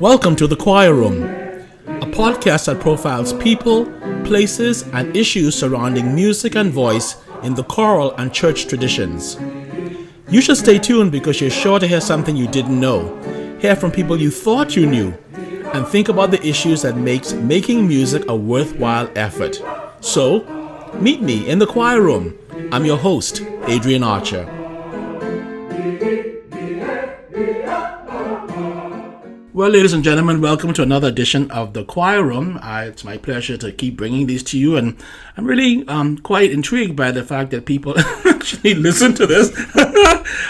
Welcome to the Choir Room, a podcast that profiles people, places, and issues surrounding music and voice in the choral and church traditions. You should stay tuned because you're sure to hear something you didn't know, hear from people you thought you knew, and think about the issues that makes making music a worthwhile effort. So, meet me in the Choir Room. I'm your host, Adrian Archer. Well, ladies and gentlemen, welcome to another edition of the Choir Room. It's my pleasure to keep bringing these to you, and I'm really quite intrigued by the fact that people actually listen to this.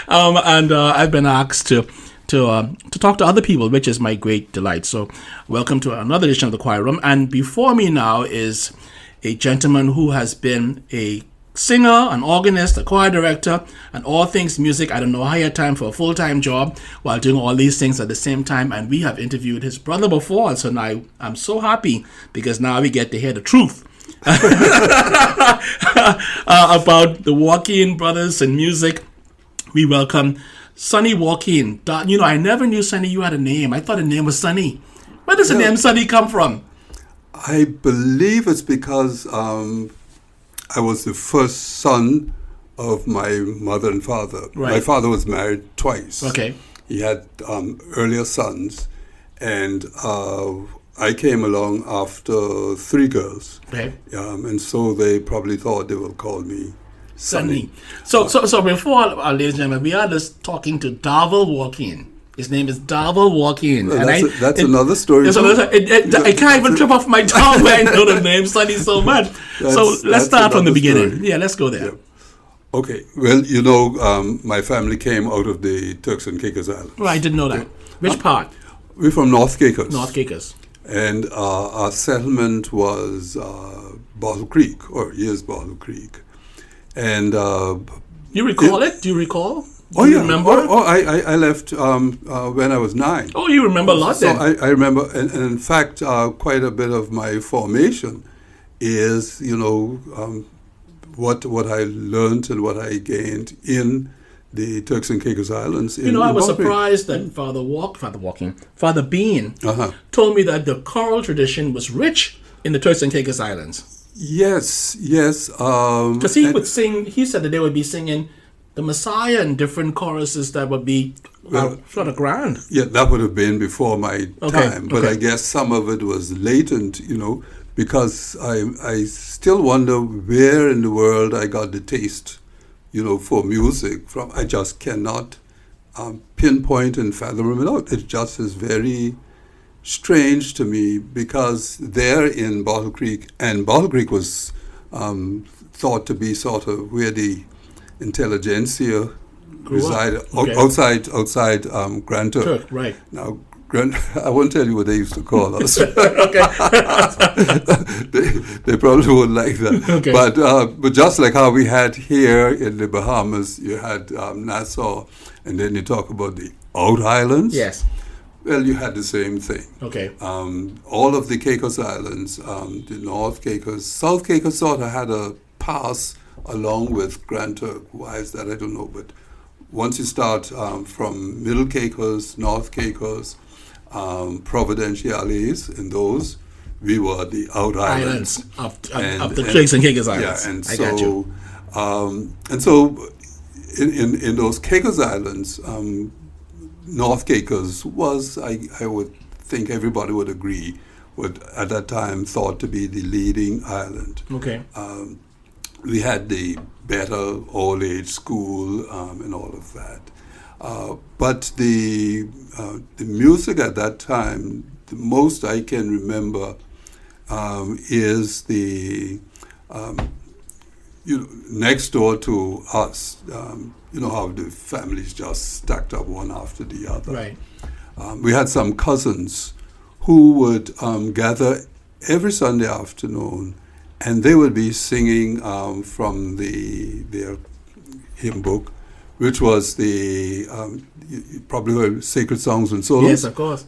I've been asked to talk to other people, which is my great delight. So, welcome to another edition of the Choir Room. And before me now is a gentleman who has been a singer, an organist, a choir director, and all things music. I don't know how he had time for a full-time job while doing all these things at the same time. And we have interviewed his brother before, so now I'm so happy because now we get to hear the truth about the Walkine brothers and music. We welcome Sonny Walkine. You know, I never knew, Sonny, you had a name. I thought the name was Sonny. Where does the name Sonny come from? I believe it's because I was the first son of my mother and father. Right. My father was married twice. Okay. He had earlier sons, and I came along after three girls. Okay. And so they probably thought they will call me Sonny. So before, ladies and gentlemen, we are just talking to Darville Walkine. His name is Darville Walkine. Well, that's another story. I can't even trip off my tongue when I know the name Sonny so much. So let's start from the beginning. Story. Yeah, let's go there. Yeah. Okay. Well, you know, my family came out of the Turks and Caicos Islands. Well, I didn't know that. Which part? We're from North Caicos. North Caicos. And our settlement was Bottle Creek, or is Bottle Creek. And you recall it? Do you recall? Do you remember? I left when I was 9. Oh, you remember a lot then. I remember, and in fact, quite a bit of my formation is, you know, what I learned and what I gained in the Turks and Caicos Islands. You know, I was surprised that Father Bean told me that the choral tradition was rich in the Turks and Caicos Islands. Yes. Because he would sing, he said that they would be singing the Messiah and different choruses that would be sort of grand. Yeah, that would have been before my time. But I guess some of it was latent, you know, because I still wonder where in the world I got the taste, you know, for music from. I just cannot pinpoint and fathom it out. It just is very strange to me because there in Bottle Creek, and Bottle Creek was thought to be sort of where the intelligentsia reside outside Grand Turk. Right. Now, I won't tell you what they used to call us. they probably wouldn't like that. Okay. But just like how we had here in the Bahamas, you had Nassau, and then you talk about the Out Islands. Yes. Well, you had the same thing. Okay. All of the Caicos Islands, the North Caicos, South Caicos sort of had a pass along with Grand Turk. Why is that? I don't know. But once you start from Middle Caicos, North Caicos, Providenciales, and those, we were the Out Islands. Of the Turks and Caicos Islands. Yeah, and I got you. And so in those Caicos Islands, North Caicos was, I would think everybody would agree, at that time thought to be the leading island. Okay. We had the better all-age school and all of that. But the music at that time, the most I can remember is the, next door to us, you know how the families just stacked up one after the other. Right. We had some cousins who would gather every Sunday afternoon, and they would be singing from their hymn book, which was the, you probably heard Sacred Songs and Solos. Yes, of course.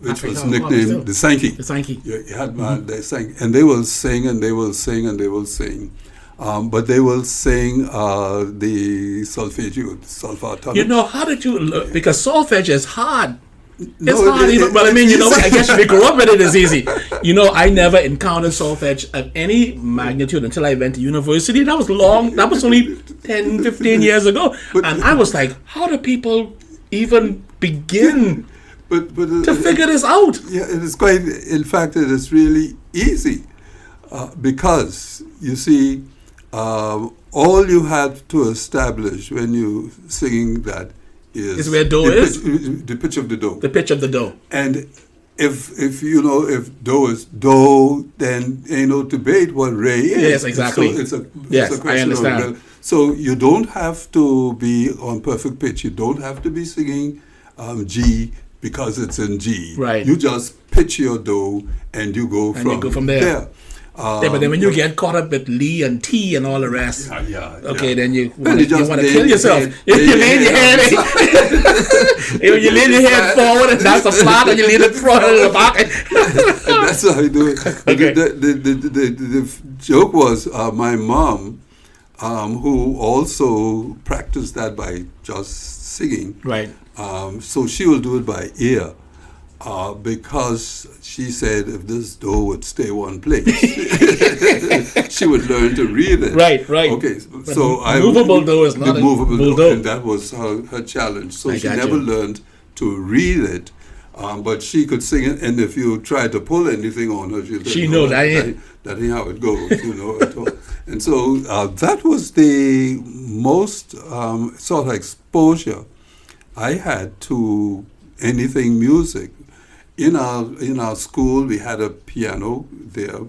Which was nicknamed the Sankey. The Sankey. You had they sang, and they will sing, and they will sing, and they will sing. But they will sing the solfeggio, solfa. You know, how did you, because solfege is hard. It's hard even, but I mean, you know what? I guess if you grew up with it, it's easy. You know, I never encountered solfege of any magnitude until I went to university. That was long. That was only 10, 15 years ago. And I was like, how do people even begin to figure this out? Yeah, it is quite, in fact, it is really easy. Because, you see, all you have to establish when you singing that is where do is? The pitch of the do. The pitch of the do. And if you know, if do is do, then ain't no debate what re is. Yes, exactly. So it's a question I understand. of, so you don't have to be on perfect pitch. You don't have to be singing G because it's in G. Right. You just pitch your do and you go from there. Yeah, but then when you get caught up with Lee and T and all the rest, then you want to kill yourself. You lean your head, you lean your head forward, and that's the flat, and you lean it front and the back. And that's how I do it. Okay. The joke was my mom, who also practiced that by just singing. Right. So she will do it by ear. Because she said if this do would stay one place, she would learn to read it. Right. Okay, but so movable do is not the movable do, and that was her challenge. So she never learned to read it, but she could sing it. And if you tried to pull anything on her, she know that ain't how it goes, you know. At all. And so that was the most sort of exposure I had to anything music. In our school, we had a piano there,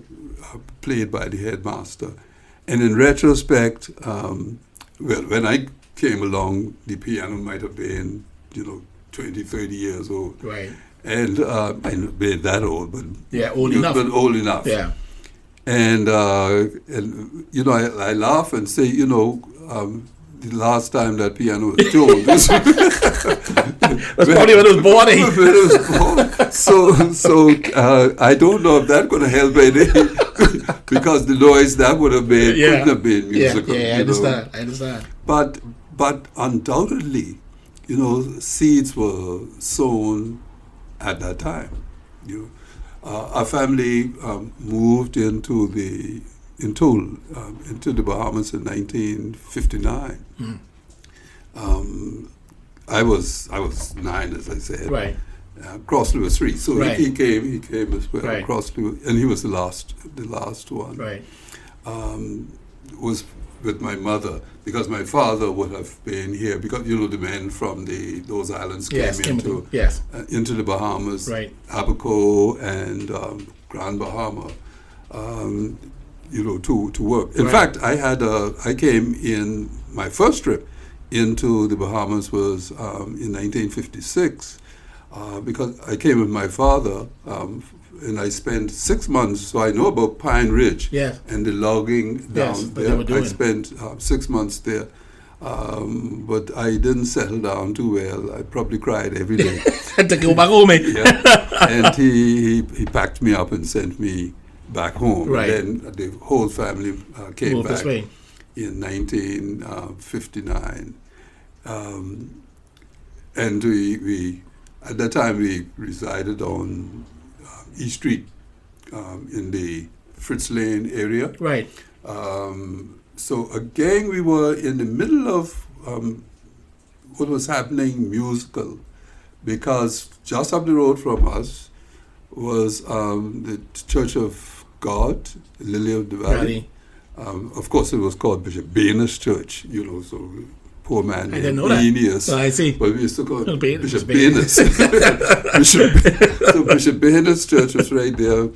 played by the headmaster. And in retrospect, when I came along, the piano might have been, 20, 30 years old. Right. And I not been that old, but old enough. But old enough. Yeah. And I laugh and say, the last time that piano was tuned. That's probably when it was born. When it was born. So I don't know if that could have helped any, because the noise that would have made couldn't have been musical. Yeah, I understand. But undoubtedly, seeds were sown at that time. Our family moved into the Bahamas in 1959. I was 9, as I said. Right. Crossley was 3, so he came as well. Right. Crossley, and he was the last one. Right. Was with my mother, because my father would have been here, because the men from those islands came into the Bahamas, right. Abaco and Grand Bahama. To work. In fact, I came in, my first trip into the Bahamas was in 1956, because I came with my father, and I spent 6 months, so I know about Pine Ridge and the logging down there. I spent 6 months there, but I didn't settle down too well. I probably cried every day. To go back home. And he packed me up and sent me back home. Right. And then the whole family came back in 1959. And we at that time we resided on East Street in the Fritz Lane area. Right. So again, we were in the middle of what was happening musical, because just up the road from us was the Church of God, Lily of the Valley. Of course, it was called Bishop Bainus Church, so poor man. I didn't know that. I see. But we used to call it Bishop Bainus. So Bishop Bainus Church was right there.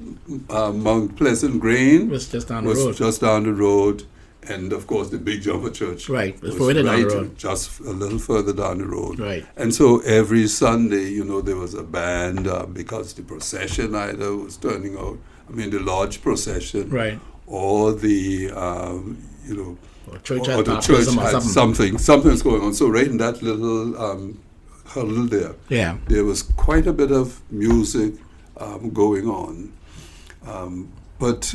Mount Pleasant Green was just down the road. And of course, the Big Jumper Church was further down the road. Just a little further down the road. Right. And so every Sunday, there was a band, because the procession either was turning out, the lodge procession, right, or the, church or the church had something was going on. So right in that little huddle there, there was quite a bit of music going on. But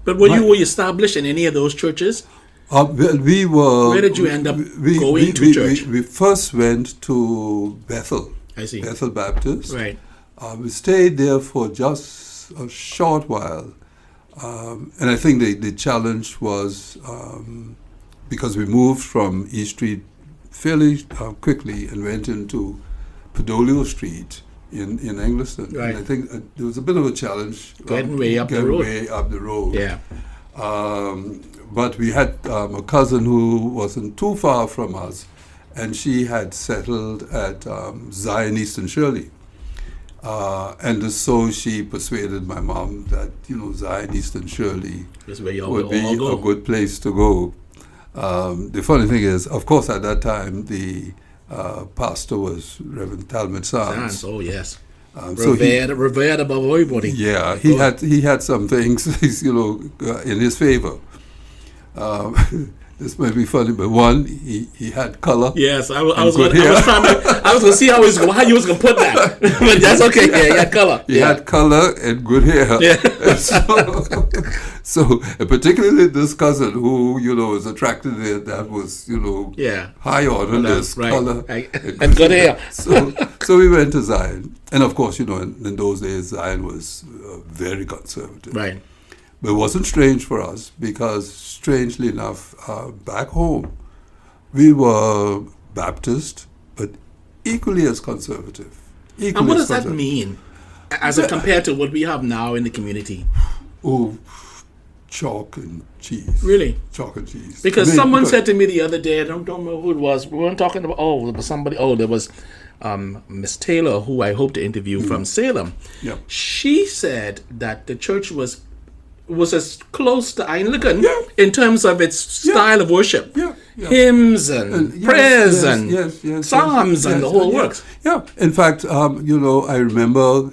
were you established in any of those churches? Well, we were. Where did you end up going to church? We first went to Bethel. I see. Bethel Baptist. Right. We stayed there for just a short while. And I think the challenge was because we moved from East Street fairly quickly and went into Pedolio Street in Engliston. Right. And I think there was a bit of a challenge. Getting way up the road. Way up the road. Yeah. But we had a cousin who wasn't too far from us, and she had settled at Zion Eastern Shirley. And so she persuaded my mom that, Zion Eastern Shirley would be a good place to go. The funny thing is, of course, at that time, the pastor was Reverend Talmud Sands. Oh, yes. Revered above everybody. Yeah, he had some things, in his favor. This might be funny, but one, he had color. Yes, I was going to see how you was going to put that. But that's okay. Yeah, he had color. He had color and good hair. Yeah. So particularly this cousin who, was attracted to that was, high on this color and good hair. So we went to Zion. And of course, in those days, Zion was very conservative. Right. But it wasn't strange for us because, strangely enough, back home, we were Baptist, but equally as conservative. And what does that mean as compared to what we have now in the community? Oh, chalk and cheese. Really? Chalk and cheese. Because someone said to me the other day, I don't know who it was, we weren't talking about, there was somebody, there was Miss Taylor, who I hope to interview from Salem. Yeah. She said that the church was as close to Anglican in terms of its style of worship. Yeah. Hymns and prayers and psalms and the whole works. Yeah. In fact, I remember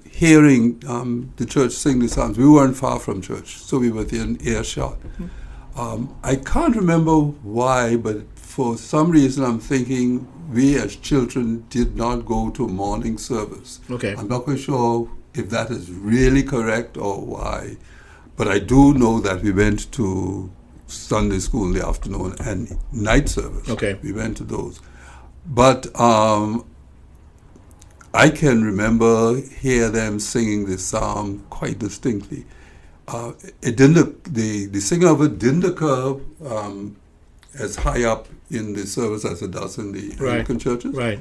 hearing the church sing the psalms. We weren't far from church, so we were within earshot. I can't remember why, but for some reason I'm thinking we as children did not go to morning service. Okay. I'm not quite sure if that is really correct or why, but I do know that we went to Sunday school in the afternoon and night service. Okay. We went to those. But I can remember hear them singing the psalm quite distinctly. It didn't. The singing of it didn't occur as high up in the service as it does in the Anglican churches. Right.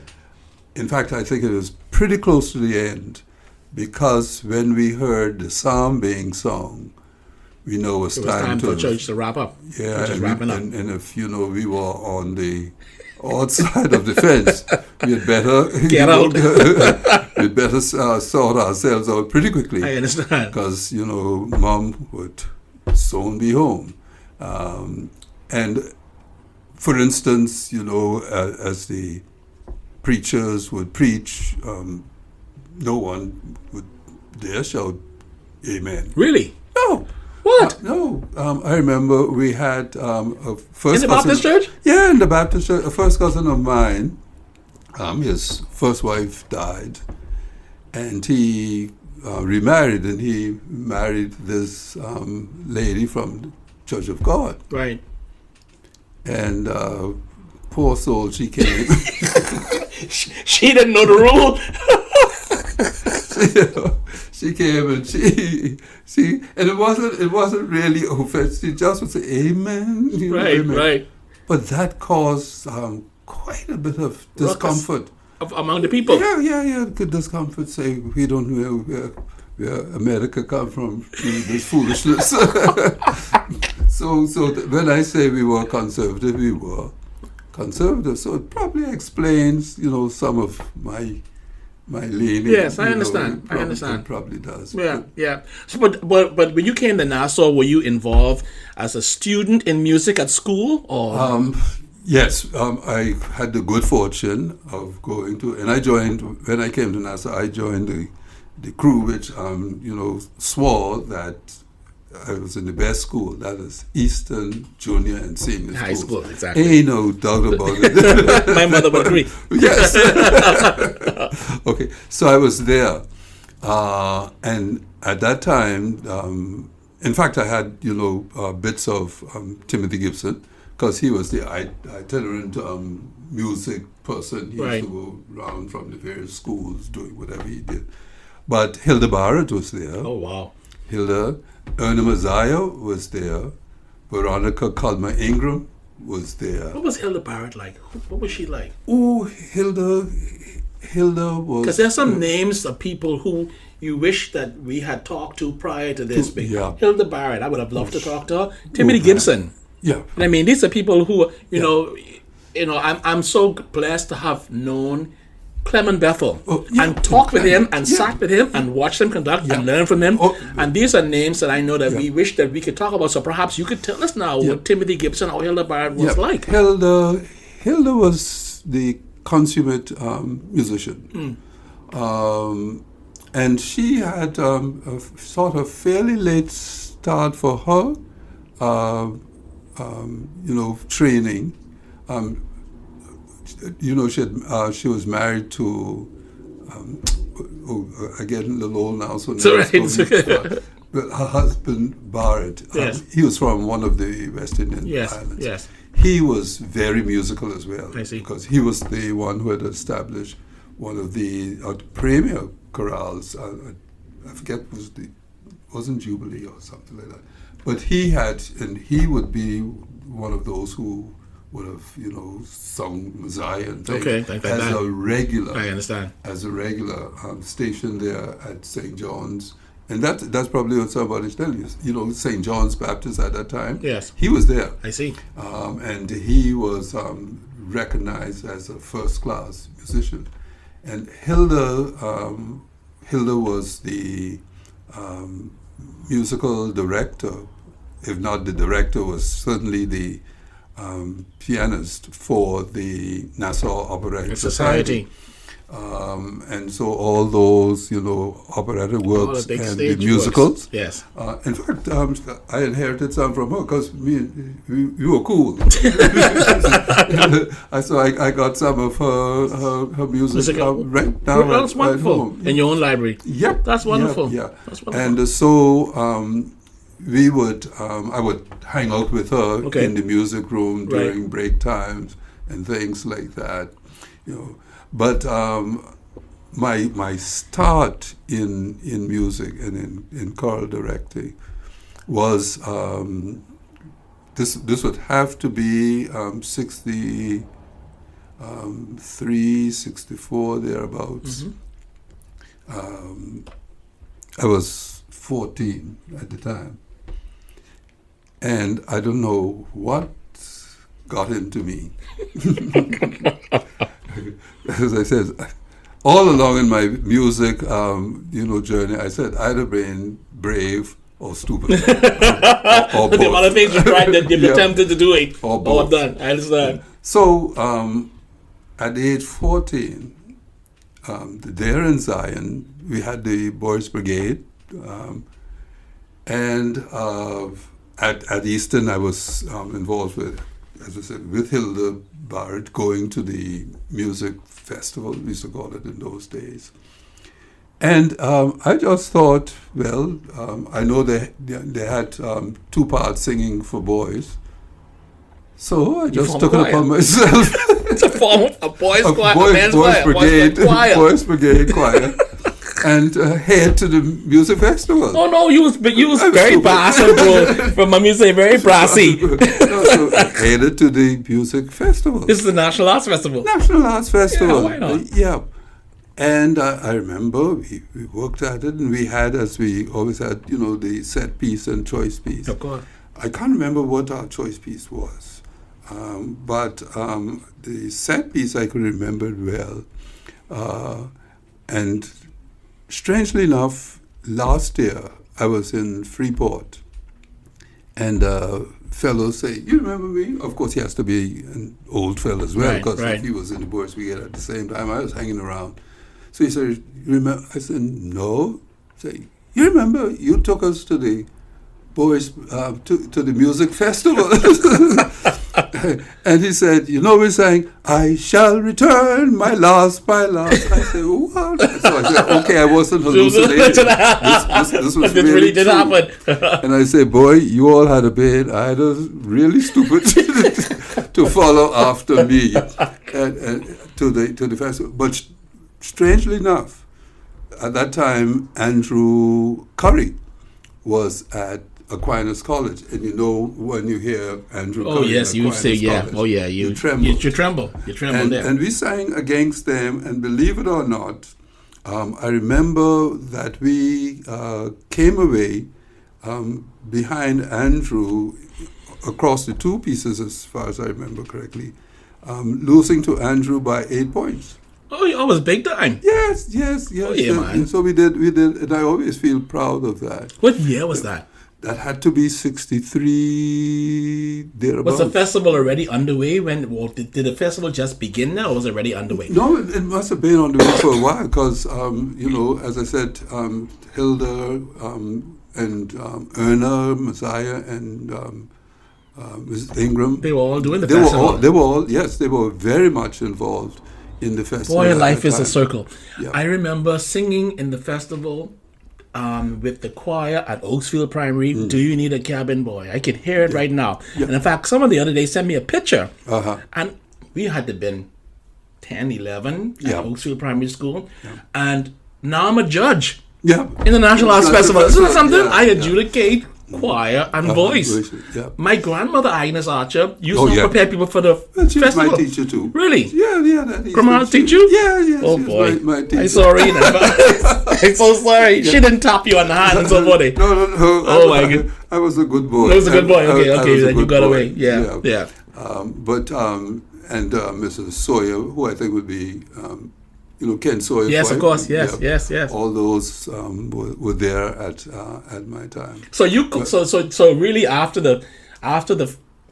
In fact, I think it was pretty close to the end, because when we heard the psalm being sung, we know it was time for church to wrap up. Yeah, and if we were on the odd side of the fence, we'd better get out. We'd better sort ourselves out pretty quickly. I understand, because Mom would soon be home, and for instance, as the preachers would preach, no one would dare shout amen. Really? No. What? No. I remember we had a first in the Baptist church? Yeah, in the Baptist church. A first cousin of mine, his first wife died, and he remarried, and he married this lady from the Church of God. Right. And poor soul, she came. She didn't know the rule. She came and she and it wasn't really offensive. She just would say amen. Right. But that caused quite a bit of discomfort among the people. Yeah. Good discomfort. Say we don't know where America come from. This foolishness. So when I say we were conservative, we were conservative. So it probably explains, some of my leaning. Yes, I understand. It probably does. Yeah. So, but when you came to Nassau, were you involved as a student in music at school, or? Yes, I had the good fortune of going to, and I joined when I came to Nassau. I joined the crew, which swore that I was in the best school, that is Eastern Junior and Senior High school, exactly. Ain't no doubt about it. My mother would agree. Yes. Okay, so I was there, and at that time, in fact, I had bits of Timothy Gibson, because he was the itinerant music person. He Right. used to go around from the various schools doing whatever he did. But Hilda Barrett was there. Oh, wow. Hilda, Erna Messiah was there. Veronica Culmer Ingram was there. What was Hilda Barrett like? What was she like? Oh, Hilda was... Because there's some names of people who you wish that we had talked to prior to this. Yeah. Hilda Barrett, I would have loved to talk to her. Timothy Gibson. Yeah. I mean, these are people who, you know, I'm so blessed to have known Clement Bethel and talked with him and sat with him and watched him conduct and learn from him. And these are names that I know that we wish that we could talk about. So perhaps you could tell us now what Timothy Gibson or Hilda Barrett was like. Hilda was the consummate musician. And she had a sort of fairly late start for her, training. She was married to, I get a little old now, so but her husband, Barrett, he was from one of the West Indian islands. Yes. He was very musical as well. I see. Because he was the one who had established one of the premier chorales. I forget, wasn't Jubilee or something like that. But he would be one of those who would have, sung Messiah and things as a regular. I understand. As a regular station there at St. John's. And that's probably what somebody's telling you. St. John's Baptist at that time. Yes. He was there. I see. And he was recognized as a first-class musician. And Hilda was the musical director. If not the director, was certainly the pianist for the Nassau Operatic Society. And so all those, operatic works and the musicals. Yes. In fact, I inherited some from her because we were cool. So I got some of her music right now. That's wonderful. In your own library. Yep. That's wonderful. Yeah. That's wonderful. And so we would, I would hang out with her in the music room during break times and things like that, But my start in music and in choral directing was this would have to be 63, 64 thereabouts. I was 14 at the time, and I don't know what got into me. As I said, all along in my music, journey, I said I'd have been brave or stupid, or both. The other things you tried that you've attempted to do it, or both. Done. I understand. So, at age 14, there in Zion, we had the Boys Brigade, and at Easton, I was involved with, as I said, with Hilda Barrett, going to the music festival, we used to call it in those days. And I just thought, well, I know they had two-part singing for boys, so I just took it upon myself. It's a boys' choir, Boys Brigade choir. And head to the music festival. Oh no, you was very brassy, bro. From my music, very brassy. So headed to the music festival. This is the National Arts Festival. National Arts Festival. Yeah, why not? Yeah. And I remember we worked at it, and we had, as we always had, the set piece and choice piece. Of course. I can't remember what our choice piece was, but the set piece I could remember well, and. Strangely enough, last year I was in Freeport, and fellows say, "You remember me?" Of course, he has to be an old fellow as well, because if he was in the Boys Brigade at the same time, I was hanging around. So he said, "You remember?" I said, "No." Say, "You remember? You took us to the Boys to the music festival." And he said, you know, we're saying, I shall return my last by last. I said, what? So I said, okay, I wasn't hallucinating. This was really did true. happen. And I said, boy, you all had a bit. I was really stupid to follow after me to the festival. But strangely enough, at that time, Andrew Curry was at Aquinas College, and you know when you hear Andrew Curry, yes, you say College, you tremble. You tremble there. And we sang against them, and believe it or not, I remember that we came away behind Andrew across the two pieces, as far as I remember correctly, losing to Andrew by 8 points. Oh, it was big time. Yes. Oh, yeah, man. And so we did, and I always feel proud of that. What year was that? That had to be 63, thereabouts. Was the festival already underway did the festival just begin now, or was it already underway? No, it must have been underway for a while because, you know, as I said, Hilda and Erna, Messiah, and Mrs. Ingram. They were all doing the festival. They were very much involved in the festival. Boy, life is a circle. Yeah. I remember singing in the festival with the choir at Oaksfield Primary, Do You Need a Cabin Boy? I can hear it right now. Yeah. And in fact, someone the other day sent me a picture. And we had to been 10, 11 at Oaksfield Primary School. Yeah. And now I'm a judge in the National Arts Festival. Isn't that something? I adjudicate choir and voice. My grandmother, Agnes Archer, used to prepare people for the festival. She's my teacher too. Really? Yeah. Grandma teach you? Yeah. Oh boy. My teacher. I'm sorry. I'm so sorry. She didn't tap you on the hand and so forth. No. Oh my God. I was a good boy. I was a good boy. Okay. Then you got away. Yeah. And Mrs. Sawyer, who I think would be, Ken Sawyer. Yes, of course. Yes. All those were there at my time. So so really after the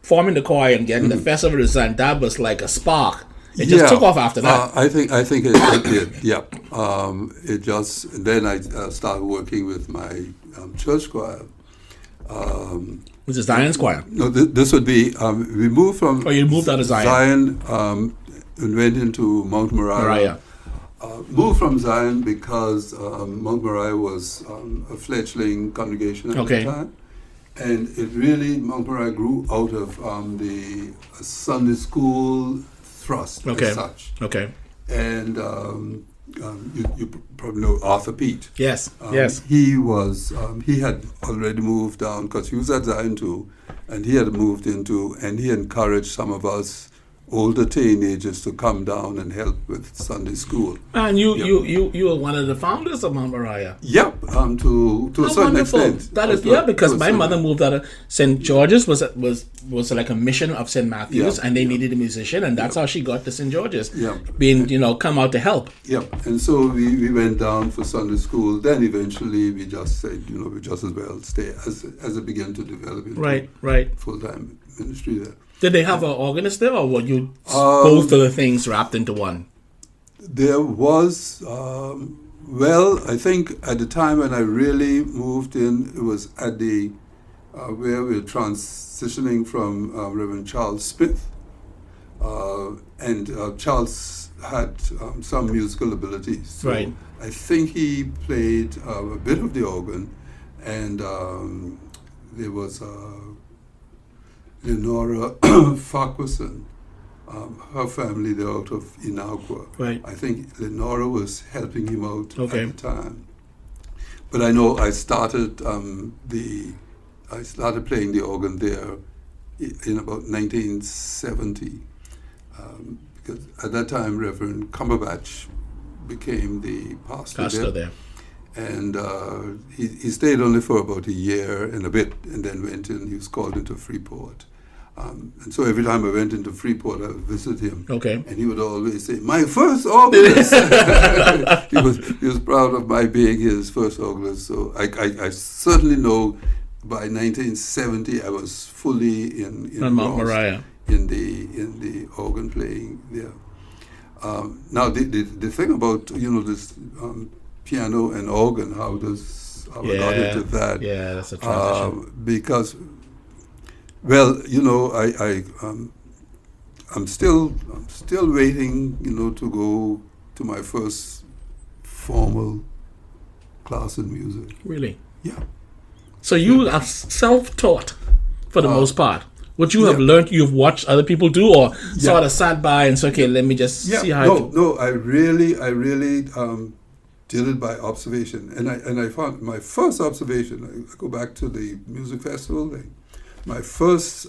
forming the choir and getting the festival designed, that was like a spark. It just took off after that. I think it did. Yeah. Then I started working with my church choir. Which is Zion's choir? No, this would be, we moved from... Oh, you moved out of Zion. And went into Mount Moriah. Moved from Zion because Mount Moriah was a fledgling congregation at the time. And Mount Moriah grew out of the Sunday school thrust as such. Okay. And you probably know Arthur Pete. Yes. He was he had already moved down because he was at Zion too, and he had moved into, and he encouraged some of us older teenagers to come down and help with Sunday school. And you were one of the founders of Mount Moriah. Yep, to a certain extent. That is because my mother moved out of St. George's was like a mission of St. Matthew's, and they needed a musician, and that's how she got to St. George's. Being come out to help. Yep, and so we went down for Sunday school. Then eventually we just said we just as well stay as it began to develop into full-time ministry there. Did they have an organist there, or were you both of the things wrapped into one? There was, I think at the time when I really moved in, it was at the, where we were transitioning from Reverend Charles Smith. And Charles had some musical abilities. So I think he played a bit of the organ, and there was Lenora Farquharson, her family, they're out of Inagua. I think Lenora was helping him out at the time. But I know I started playing the organ there in about 1970, because at that time Reverend Cumberbatch became the pastor there. And he stayed only for about a year and a bit, and then went in. He was called into Freeport. And so every time I went into Freeport, I would visit him. And he would always say, "My first organist." he was proud of my being his first organist. So I certainly know by 1970 I was fully in Mount Moriah in the organ playing there. Now the thing about this piano and organ, how I got into that? Yeah, that's a transition. Because Well, I'm still waiting, to go to my first formal class in music. Really? Yeah. So you are self-taught for the most part. What you have learned, you've watched other people do, or sort of sat by and said, okay, let me just see how. No, I really did it by observation, and I found my first observation. I go back to the music festival thing. My first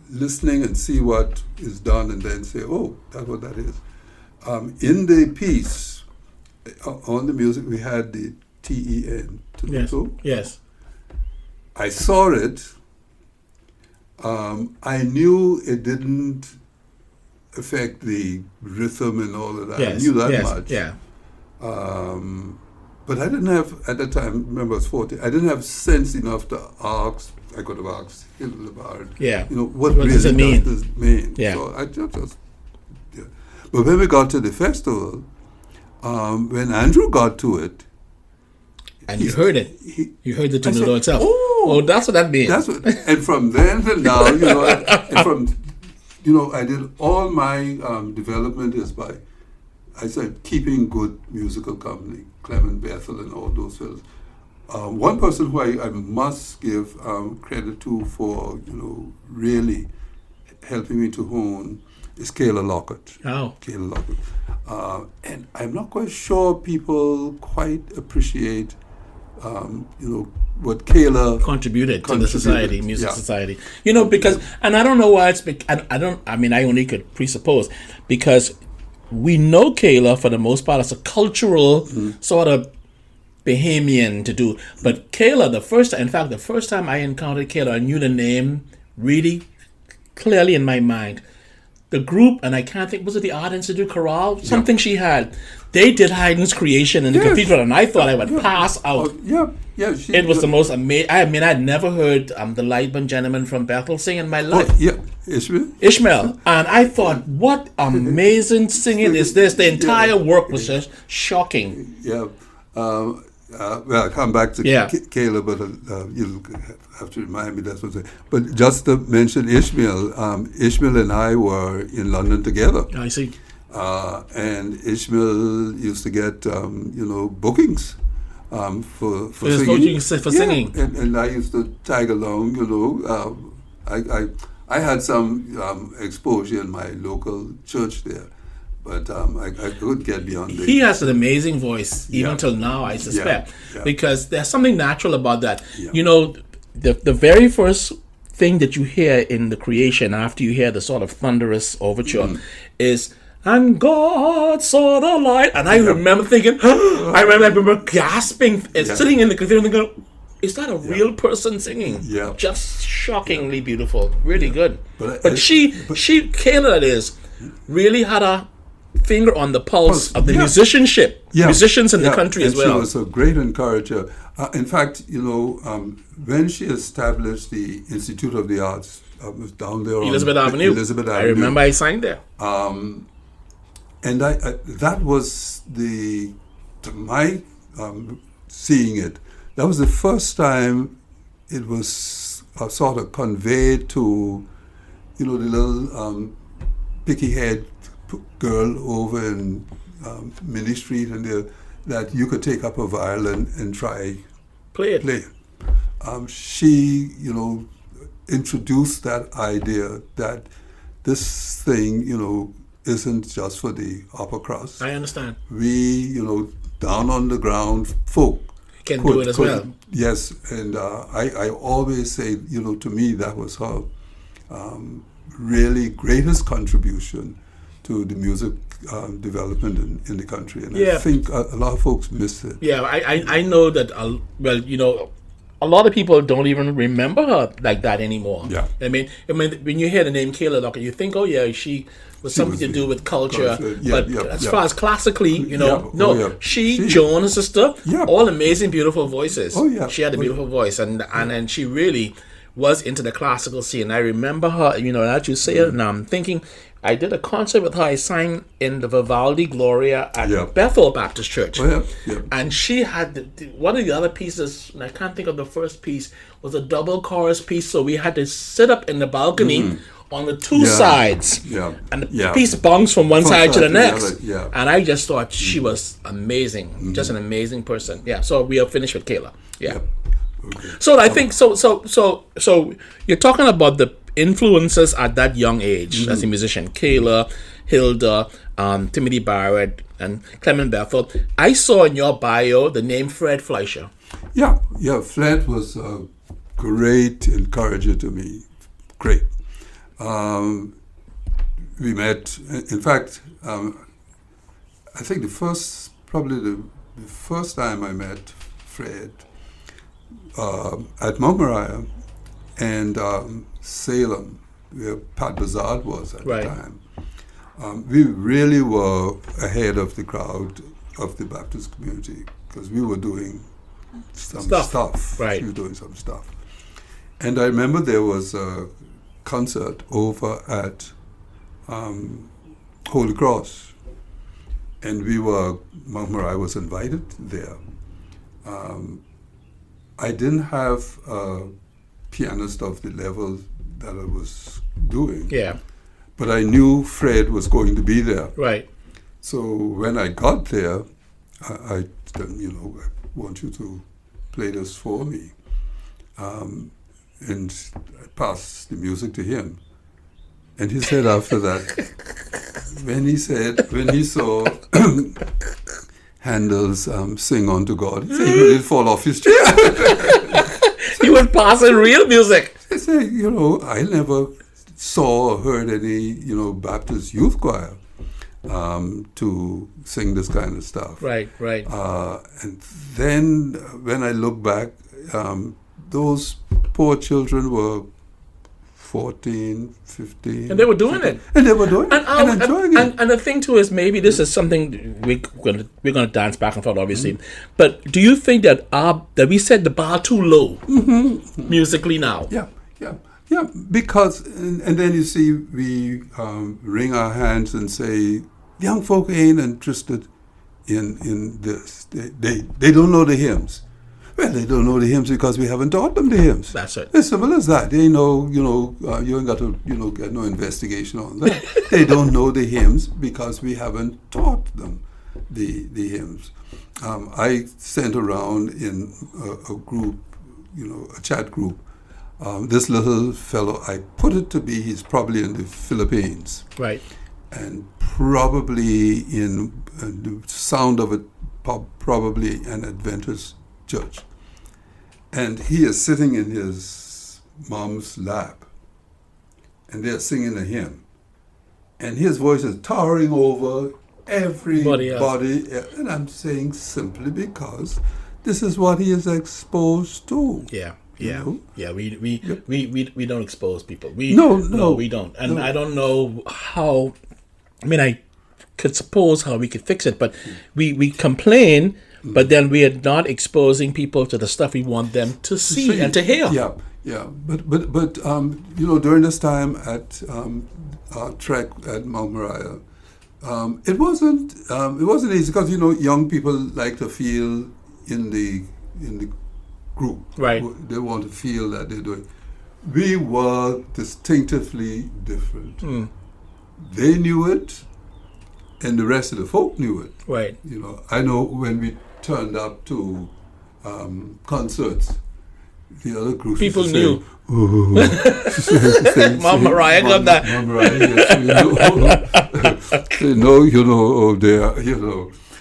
listening and see what is done, and then say, oh, that's what that is. In the piece on the music, we had the TEN. Yes. I saw it. I knew it didn't affect the rhythm and all of that. I knew that much. Yeah. But I didn't have, at the time, remember I was 40, I didn't have sense enough to ask, I could have asked Hildebard, what really does this mean? Yeah. So I just But when we got to the festival, when Andrew got to it, and you heard it. You heard the tune of the Lord itself. Oh, that's what that means. And from then to now, I did all my development is by, I said, keeping good musical company, Clement Bethel and all those fellows. One person who I must give credit to for, really helping me to hone is Kayla Lockett. Oh. Kayla Lockett. And I'm not quite sure people quite appreciate what Kayla contributed to the society, music society. Because, and I don't know why I only could presuppose, because we know Kayla for the most part as a cultural sort of Bahamian to do. But Kayla, the first time I encountered Kayla, I knew the name really clearly in my mind. The group, and I can't think, was it the Art Institute Chorale? Something she had. They did Haydn's creation in the cathedral, and I thought I would pass out. It was the most amazing. I had never heard the Lightburn gentleman from Bethel sing in my life. Ishmael. And I thought, what amazing singing is this? The entire work was just shocking. Well, I'll come back to Kayla, but you'll have to remind me that's what I'm saying. But just to mention Ishmael, Ishmael and I were in London together. I see. And Ishmael used to get, bookings for singing. And I used to tag along, I had some exposure in my local church there. But I could get beyond it. He has an amazing voice, even till now, I suspect, because there's something natural about that. The very first thing that you hear in the creation after you hear the sort of thunderous overture is, and God saw the light. And I remember thinking, I remember gasping, sitting in the cathedral and going, is that a real person singing? Yeah. Just shockingly beautiful. Really good. But Kayla, that is, really had a finger on the pulse of the musicians in the country as well. She was a great encourager. In fact, when she established the Institute of the Arts, was down there Elizabeth Avenue. I remember I signed there. And that was my seeing it. That was the first time it was sort of conveyed to, the little picky head girl over in Minnie Street and there, that you could take up a violin and try play it. She, introduced that idea that this thing, isn't just for the upper crust. I understand. We, down on the ground folk can do it as well. Yes, and I always say, to me that was her really greatest contribution to the music development in the country, and I think a lot of folks miss it. Yeah, I know that. A lot of people don't even remember her like that anymore. Yeah, I mean, when you hear the name Kayla Lockett, you think, oh yeah, she was something to do with culture. But as far as classically, Joan, her sister, all amazing, beautiful voices. Oh yeah, she had a beautiful voice, and she really was into the classical scene. I remember her, as you say it, and I'm thinking, I did a concert with her. I sang in the Vivaldi Gloria at Yeah. Bethel Baptist Church. Oh, yeah, yeah. And she had one of the other pieces, and I can't think of the first piece, was a double chorus piece. So we had to sit up in the balcony on the two sides. Yeah. And the Yeah. piece bounced from one side to the next. other, yeah. And I just thought she was amazing. Just an amazing person. Yeah. So we are finished with Kayla. Yeah. Okay. So I think so you're talking about the influences at that young age as a musician. Kayla, Hilda, Timothy Barrett, and Clement Bethel. I saw in your bio the name Fred Fleischer. Yeah, Fred was a great encourager to me. Great. We met, in fact, I think the first time I met Fred at Mount Moriah and Salem, where Pat Bazard was at the time. We really were ahead of the crowd of the Baptist community because we were doing some stuff. Right. We were doing some stuff. And I remember there was a concert over at Holy Cross. And Mount Moriah was invited there. I didn't have a pianist of the level that I was doing. Yeah. But I knew Fred was going to be there. Right. So when I got there, I said, I want you to play this for me. And I passed the music to him. And he said after that, when he saw Handel's Sing Unto God, he said he would fall off his chair. He was passing real music. I said, I never saw or heard any, Baptist youth choir to sing this kind of stuff. Right. And then when I look back, those poor children were 14, 15. And they were doing it. And they were doing it and enjoying it. And the thing too is maybe this is something we're going to dance back and forth, obviously. But do you think that we set the bar too low musically now? Yeah. Because and then you see we wring our hands and say young folk ain't interested in this. They don't know the hymns. Well, they don't know the hymns because we haven't taught them the hymns. That's it. As simple as that. They know, you ain't got to, get no investigation on that. They don't know the hymns because we haven't taught them the hymns. I sent around in a group, a chat group, this little fellow, I put it to be he's probably in the Philippines. Right. And probably in the sound of it, probably an Adventist church. And he is sitting in his mom's lap and they're singing a hymn. And his voice is towering over everybody else. And I'm saying simply because this is what he is exposed to. Yeah. We don't expose people. No, we don't. And I don't know how. I mean, I could suppose how we could fix it, but we complain, but then we are not exposing people to the stuff we want them to see and to hear. Yeah. But during this time at our trek at Mount Moriah, it wasn't easy because young people like to feel in the group. Right. They want to feel that they're doing. We were distinctively different. They knew it, and the rest of the folk knew it. Right. I know when we turned up to concerts, the other groups people knew. Mount Moriah got that. Mount Moriah, yes, they know, they're,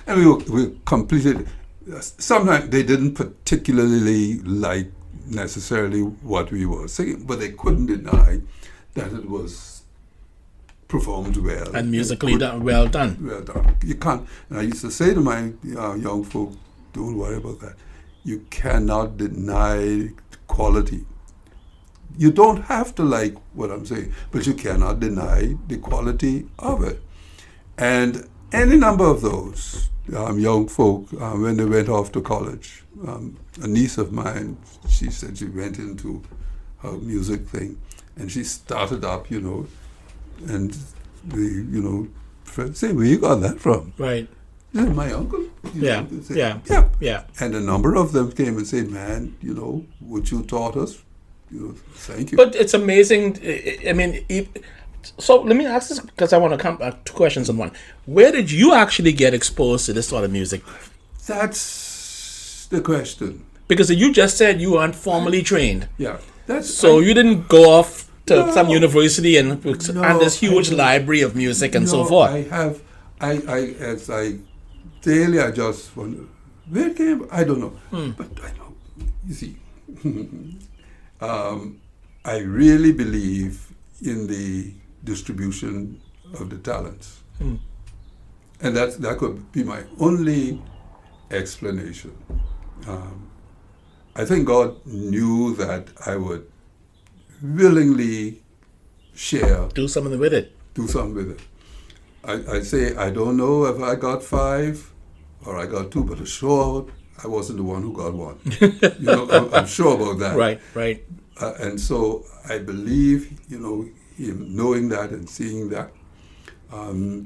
and we completed. Sometimes they didn't particularly like necessarily what we were singing, but they couldn't deny that it was performed well. And musically well done. Well done. You can't, and I used to say to my young folk, don't worry about that. You cannot deny quality. You don't have to like what I'm saying, but you cannot deny the quality of it. And any number of those young folk, when they went off to college, a niece of mine, she said she went into her music thing, and she started up, and the friend say, where you got that from? Right. Yeah, my uncle. Yeah. Say, Yeah. And a number of them came and said, man, what you taught us, thank you. But it's amazing. I mean, so let me ask this because I want to come two questions in one. Where did you actually get exposed to this sort of music? That's the question. Because you just said you weren't formally trained. Yeah. You didn't go off to some university and this huge library of music and so forth. Daily I just wonder, where it came, I don't know. But I know, you see, I really believe in the distribution of the talents. And that could be my only explanation. I think God knew that I would willingly share. Do something with it. I say, I don't know if I got 5 or I got 2, but sure, I wasn't the one who got 1. I'm sure about that. Right. And so I believe, him knowing that and seeing that.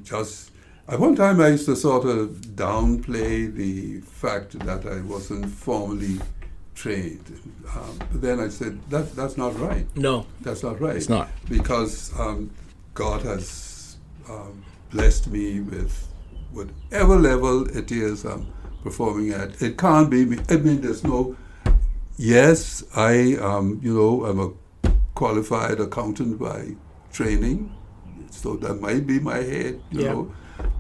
Just at one time, I used to sort of downplay the fact that I wasn't formally trained. But then I said, that's not right. No. That's not right. It's not. Because God has blessed me with whatever level it is I'm performing at. It can't be me. I mean, there's no... Yes, I, I'm a qualified accountant by training, so that might be my head, you know.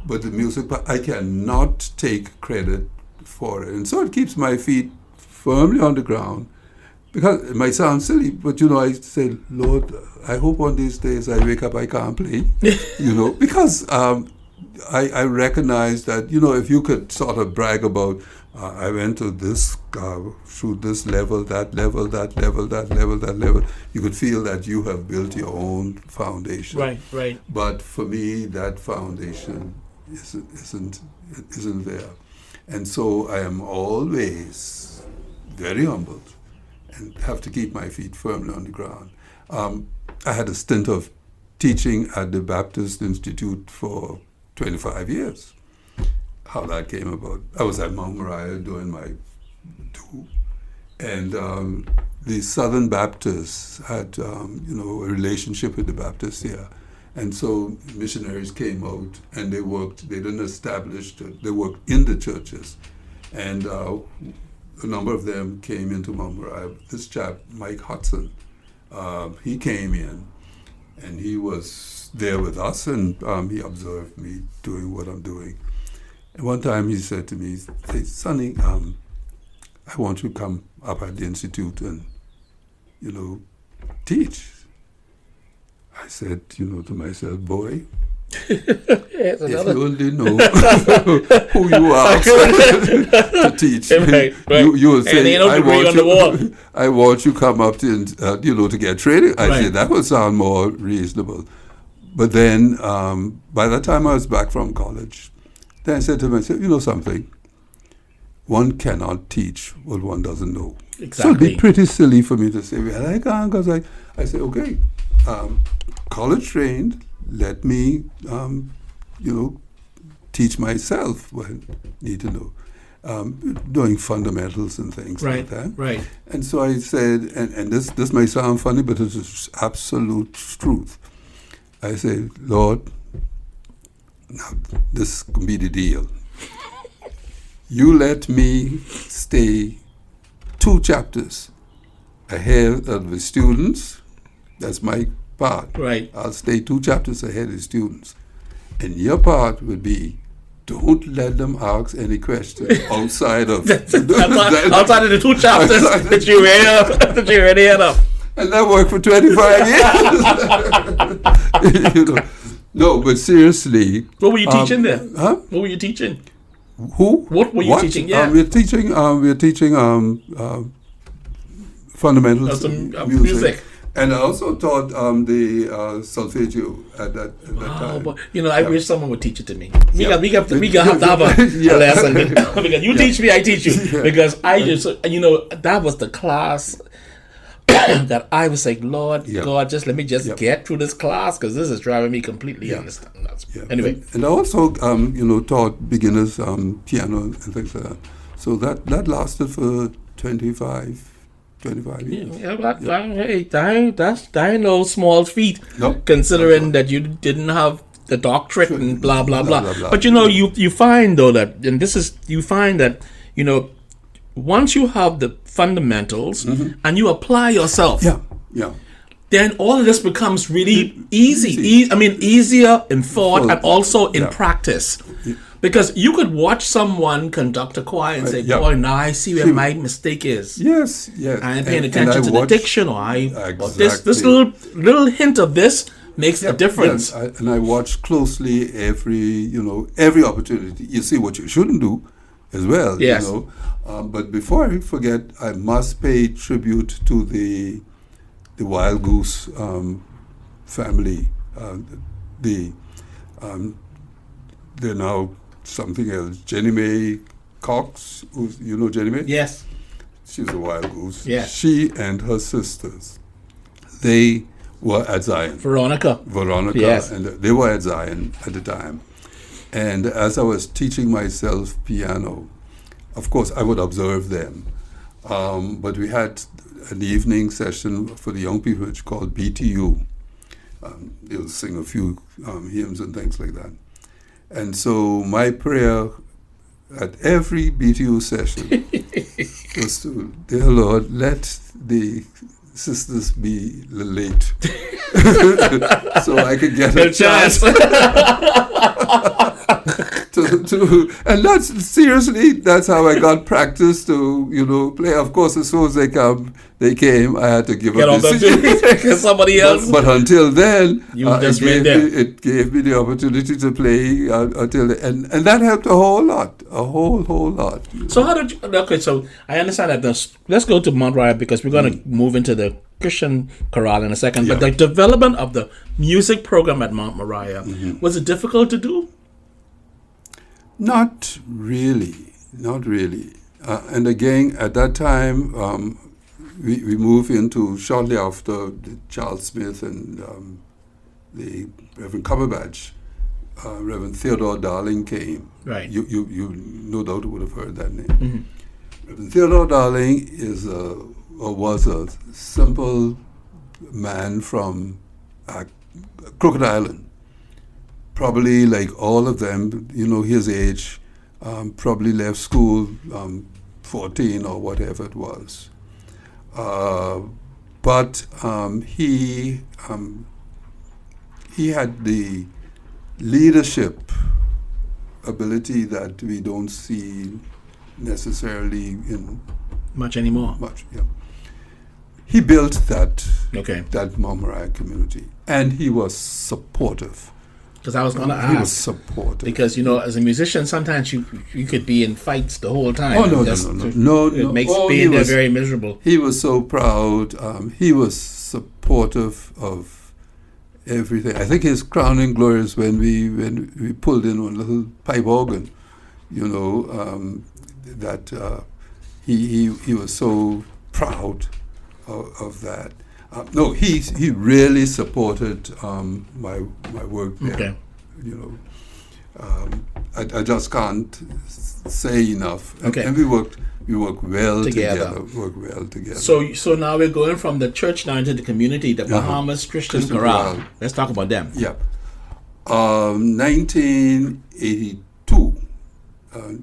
But the music, I cannot take credit for it. And so it keeps my feet firmly on the ground. Because it might sound silly, but I say, Lord, I hope one of these days I wake up, I can't play, because I recognize that, if you could sort of brag about, I went to this, through this level, that level, that level, that level, that level, you could feel that you have built your own foundation. Right. But for me, that foundation isn't there. And so I am always very humbled and have to keep my feet firmly on the ground. I had a stint of teaching at the Baptist Institute for 25 years. How that came about. I was at Mount Moriah doing my do, and the Southern Baptists had, a relationship with the Baptists here. And so missionaries came out and they worked, they didn't establish, they worked in the churches. And a number of them came into Mount Moriah. This chap, Mike Hudson, he came in and he was there with us, and he observed me doing what I'm doing. And one time he said to me, Sonny, I want you to come up at the Institute and, teach. I said, to myself, boy, if you only know who you are to teach, right. You will say, I want you to come up to, to get training. I said, that would sound more reasonable. But then, by the time I was back from college, then I said to myself, something, one cannot teach what one doesn't know. Exactly. So it'd be pretty silly for me to say, well, I can't, because I say, okay, college trained, let me, teach myself what I need to know. Doing fundamentals and things like that. Right. And so I said, and this may sound funny, but it is absolute truth. I say, Lord, now this can be the deal. You let me stay 2 chapters ahead of the students. That's my part. Right. I'll stay 2 chapters ahead of the students. And your part would be, don't let them ask any questions outside of outside of the 2 chapters that you already had up. And that worked for 25 years. No, but seriously. What were you teaching there? Huh? What were you teaching? Who? What were you teaching? Yeah. We're teaching fundamentals of music. And I also taught the solfeggio at that time. But, I wish someone would teach it to me. We got to have a lesson. Because you teach me, I teach you. Because I just, that was the class that I was like, Lord God, just let me get through this class because this is driving me completely understand. Anyway, and I also taught beginners piano and things like that. So that lasted for 25 years. Hey, that ain't no small feat, considering that you didn't have the doctorate and blah blah blah. But you find though that, and you find that once you have the fundamentals and you apply yourself, then all of this becomes really easy. Easier in thought and also in practice. Because you could watch someone conduct a choir and say, boy, now I see where my mistake is. Yes. I ain't paying attention to the diction, or this little hint of this makes a difference. Yes. And I watch closely every opportunity. You see what you shouldn't do as well. Yes. But before I forget, I must pay tribute to the Wild Goose family. They're now something else. Jenny Mae Cox, Jenny Mae? Yes. She's a Wild Goose. Yes. She and her sisters, they were at Zion. Veronica. Yes. And they were at Zion at the time. And as I was teaching myself piano, of course, I would observe them. But we had an evening session for the young people, which called BTU. They'll sing a few hymns and things like that. And so my prayer at every BTU session was to, dear Lord, let the sisters be late so I could get a chance. And that's how I got practice to play. Of course, as soon as they came, I had to give up the somebody else. But until then, it gave me the opportunity to play until and that helped a whole lot. So how did you? Okay, so I understand that. Let's go to Mount Moriah because we're going to move into the Christian chorale in a second. But the development of the music program at Mount Moriah, was it difficult to do? Not really. And again, at that time, we moved into shortly after Charles Smith and the Reverend Cumberbatch. Reverend Theodore Darling came. Right. You no doubt would have heard that name. Reverend Theodore Darling was a simple man from Crooked Island. Probably like all of them, his age, probably left school 14 or whatever it was. But he had the leadership ability that we don't see necessarily in much anymore. He built that Mount Moriah community, and he was supportive. Because I was going to ask. He was supportive. Because, as a musician, sometimes you could be in fights the whole time. Oh, no. It makes being there very miserable. He was so proud. He was supportive of everything. I think his crowning glory is when we pulled in one little pipe organ, that he was so proud of that. No, he really supported my work there. Okay. I just can't say enough. Okay. And we worked well together. So now we're going from the church now into the community, the Bahamas Christian Chorale. Let's talk about them. Yeah. 1982,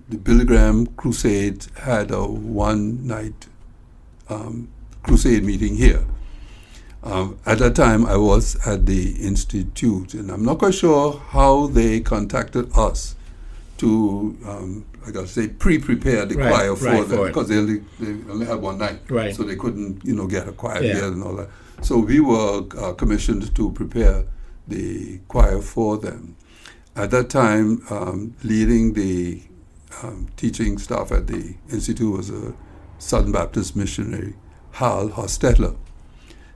the Billy Graham Crusade had a one-night crusade meeting here. At that time, I was at the Institute, and I'm not quite sure how they contacted us to, pre-prepare the choir for them, because they only had one night, so they couldn't, get a choir here and all that. So we were commissioned to prepare the choir for them. At that time, leading the teaching staff at the Institute was a Southern Baptist missionary, Hal Hostetler.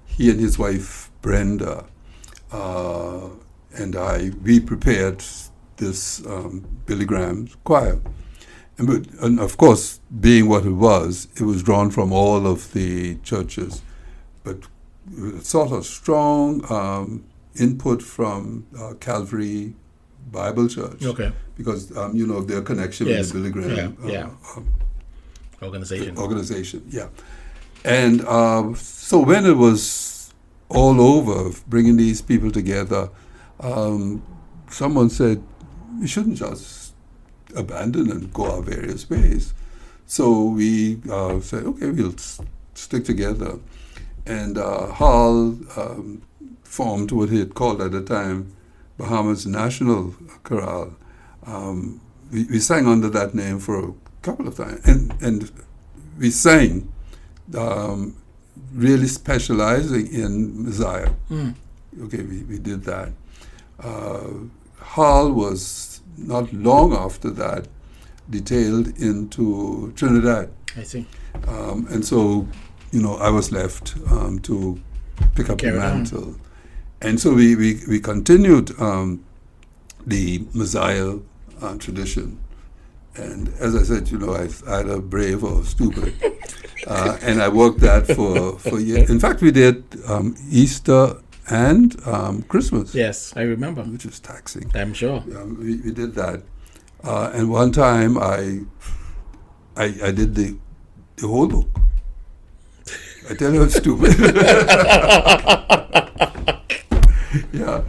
He and his wife, Brenda, and we prepared this Billy Graham choir. And of course, being what it was drawn from all of the churches. but sort of strong input from Calvary Bible Church. Okay. Because, their connection with the Billy Graham organization, yeah. And so when it was all over, bringing these people together, someone said, we shouldn't just abandon and go our various ways. So we said, okay, we'll stick together. And Hall formed what he had called at the time Bahamas National Chorale. We sang under that name for a couple of times. And we sang really specializing in Messiah. Okay, we did that. Hall was not long after that detailed into Trinidad. I see. And so, I was left to pick up the mantle. And so we continued the Messiah tradition. And as I said, I either brave or stupid. And I worked that for years. In fact, we did Easter and Christmas. Yes, I remember. Which was taxing. I'm sure. We did that. And one time I did the whole book. I tell you, it's stupid. Yeah.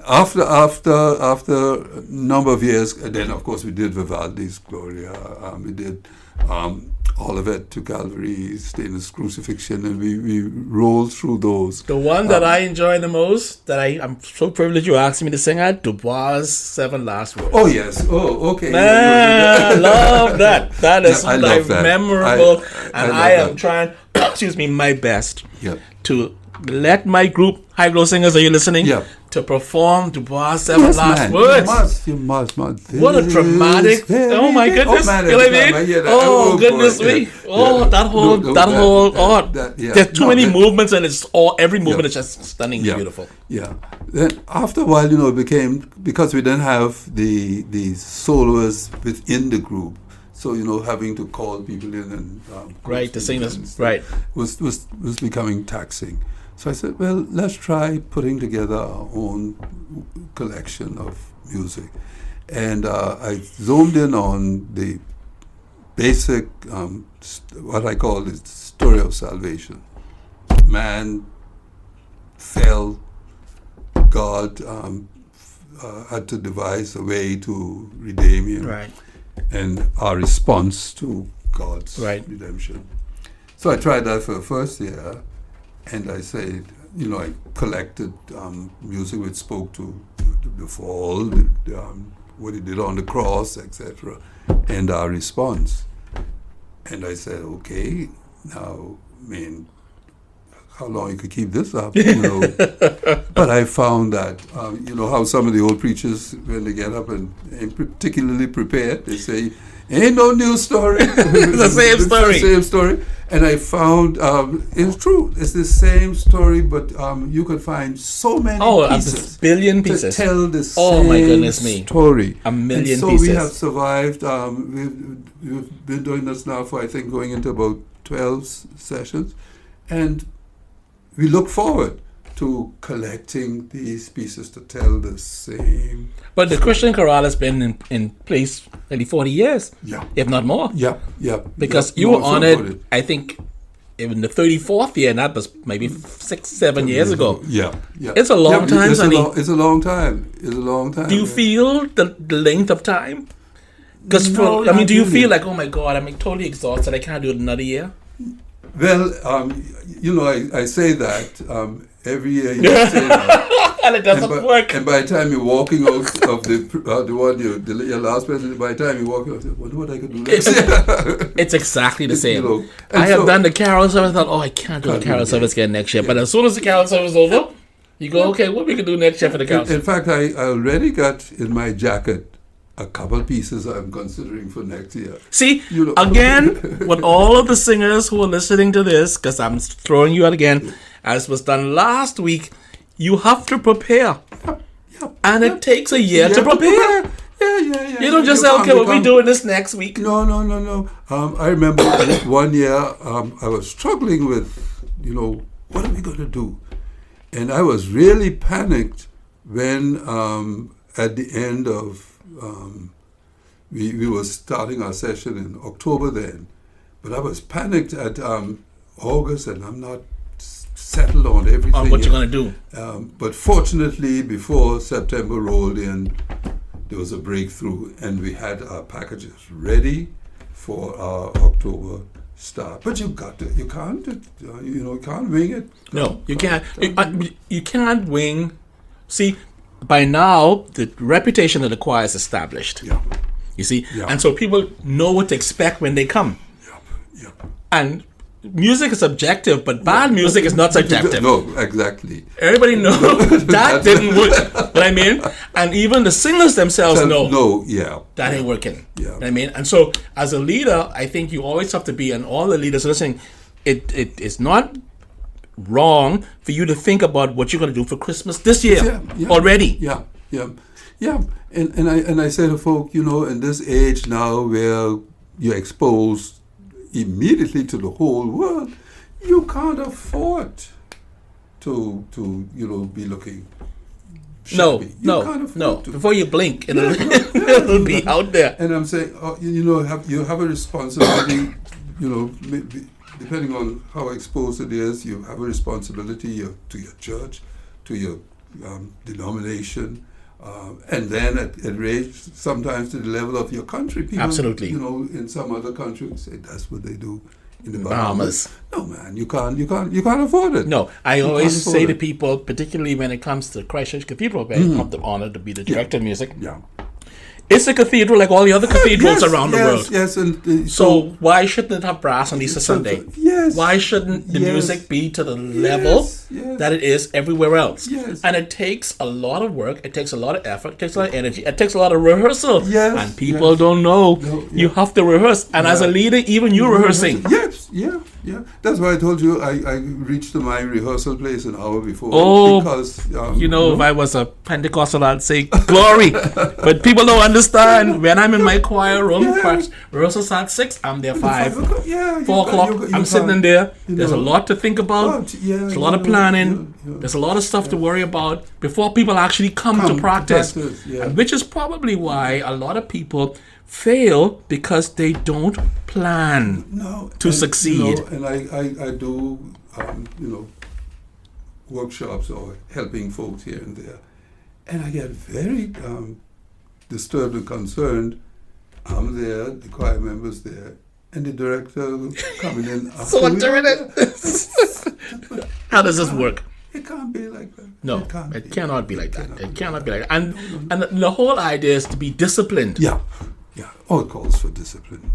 After a number of years, and then of course we did Vivaldi's Gloria. We did Olivet to Calvary, Stainless Crucifixion, and we rolled through those. The one that I enjoy the most, that I'm so privileged you asked me to sing at, Dubois' 7 Last Words. Oh, yes. Oh, okay. Man, I love that. That is memorable. I am trying, my best to let my group, High Glow Singers, are you listening? Yeah. To perform Dubois' 7 Last Words. You must. What a dramatic! Oh my goodness! Goodness me! There's too many movements, and every movement is just stunningly beautiful. Yeah. Then after a while, it became, because we didn't have the soloists within the group. So having to call people in and to sing this was becoming taxing. So I said, well, let's try putting together our own collection of music. And I zoomed in on the basic, what I call the story of salvation. Man fell, God had to devise a way to redeem him. Right. And our response to God's redemption. So I tried that for the first year. And I said, I collected music which spoke to the fall, what he did on the cross, etc., and our response. And I said, okay, now, how long you could keep this up, But I found that, how some of the old preachers, when they get up and ain't particularly prepared, they say, ain't no new story. It's the same story. And I found it's true. It's the same story, but you could find so many pieces. A billion pieces. To tell the same story. A million so pieces. We have survived. We've been doing this now for, I think, going into about 12 sessions. And we look forward to collecting these pieces to tell the same. But the Christian chorale has been in place nearly 40 years, if not more. Yeah. Because you were on it, I think, in the 34th year, and that was maybe 6-7 years ago. Yeah. It's a long time, Sonny. It's a long time. Do you feel the length of time? Because do you feel like, oh my God, I'm totally exhausted, I can't do it another year? Well, I say that every year you say that. And it doesn't work. And by the time you're walking out of your last person, by the time you're walking out, I wonder what I could do next year. It's exactly the same. I have done the carol service, I thought, I can't do the carol service again next year. But as soon as the carol service is over, you go, okay, what we can do next year for the carol service? In fact, I already got in my jacket a couple pieces I'm considering for next year. See, again, with all of the singers who are listening to this, because I'm throwing you out again, as was done last week, you have to prepare. And it takes a year to prepare. Yeah. You don't just say, okay, we'll be doing this next week. No. I remember one year I was struggling with what are we going to do? And I was really panicked when at the end of, we were starting our session in October then, but I was panicked at August, and I'm not settled on everything. On what you're going to do. But fortunately, before September rolled in, there was a breakthrough, and we had our packages ready for our October start. But you can't wing it. No, you can't. You can't wing. See, by now the reputation of the choir is established. Yeah. You see, and so people know what to expect when they come. Yeah. And music is subjective, but bad music is not subjective. No, exactly. Everybody knows that didn't work. What I mean, and even the singers themselves know. No, yeah, that ain't working. Yeah. What I mean, and so as a leader, I think you always have to be, and all the leaders listening, it is not wrong for you to think about what you're going to do for Christmas this year already. Yeah. And I say to folk, in this age now where you're exposed immediately to the whole world, you can't afford to be looking shabby. No. Before you blink, it'll be out there. And I'm saying, you have a responsibility. Depending on how exposed it is, you have a responsibility to your church, to your denomination. And then it raised sometimes to the level of your country. People, absolutely. In some other countries, say that's what they do in the Bahamas. No, man, you can't afford it. No, I always say to people, particularly when it comes to Christchurch Cathedral, where I have the honor to be the director of music. Yeah. It's a cathedral like all the other cathedrals around the world. Yes, and so why shouldn't it have brass on Easter Sunday? Yes. Why shouldn't the music be to the level that it is everywhere else? Yes. And it takes a lot of work. It takes a lot of effort. It takes a lot of energy. It takes a lot of rehearsal. Yes. And people don't know. No, you have to rehearse. And as a leader, even you're rehearsing. Yes. Yeah. That's why I told you I reached to my rehearsal place an hour before. Oh, because if I was a Pentecostal, I'd say glory. But people don't understand. When I'm in my choir room, rehearsal starts at 6. I'm there 5. 4 o'clock. I'm sitting in there. There's a lot to think about. There's a lot of planning. There's a lot of stuff to worry about before people actually come to practice. Which is probably why a lot of people fail, because they don't plan to succeed. And I do, workshops or helping folks here and there, and I get very disturbed and concerned. I'm there, the choir member's there, and the director coming in. So what doing it? How does this work? It can't be like that. No, it cannot be like that. It cannot be like that. And the whole idea is to be disciplined. Yeah. Oh, it calls for discipline.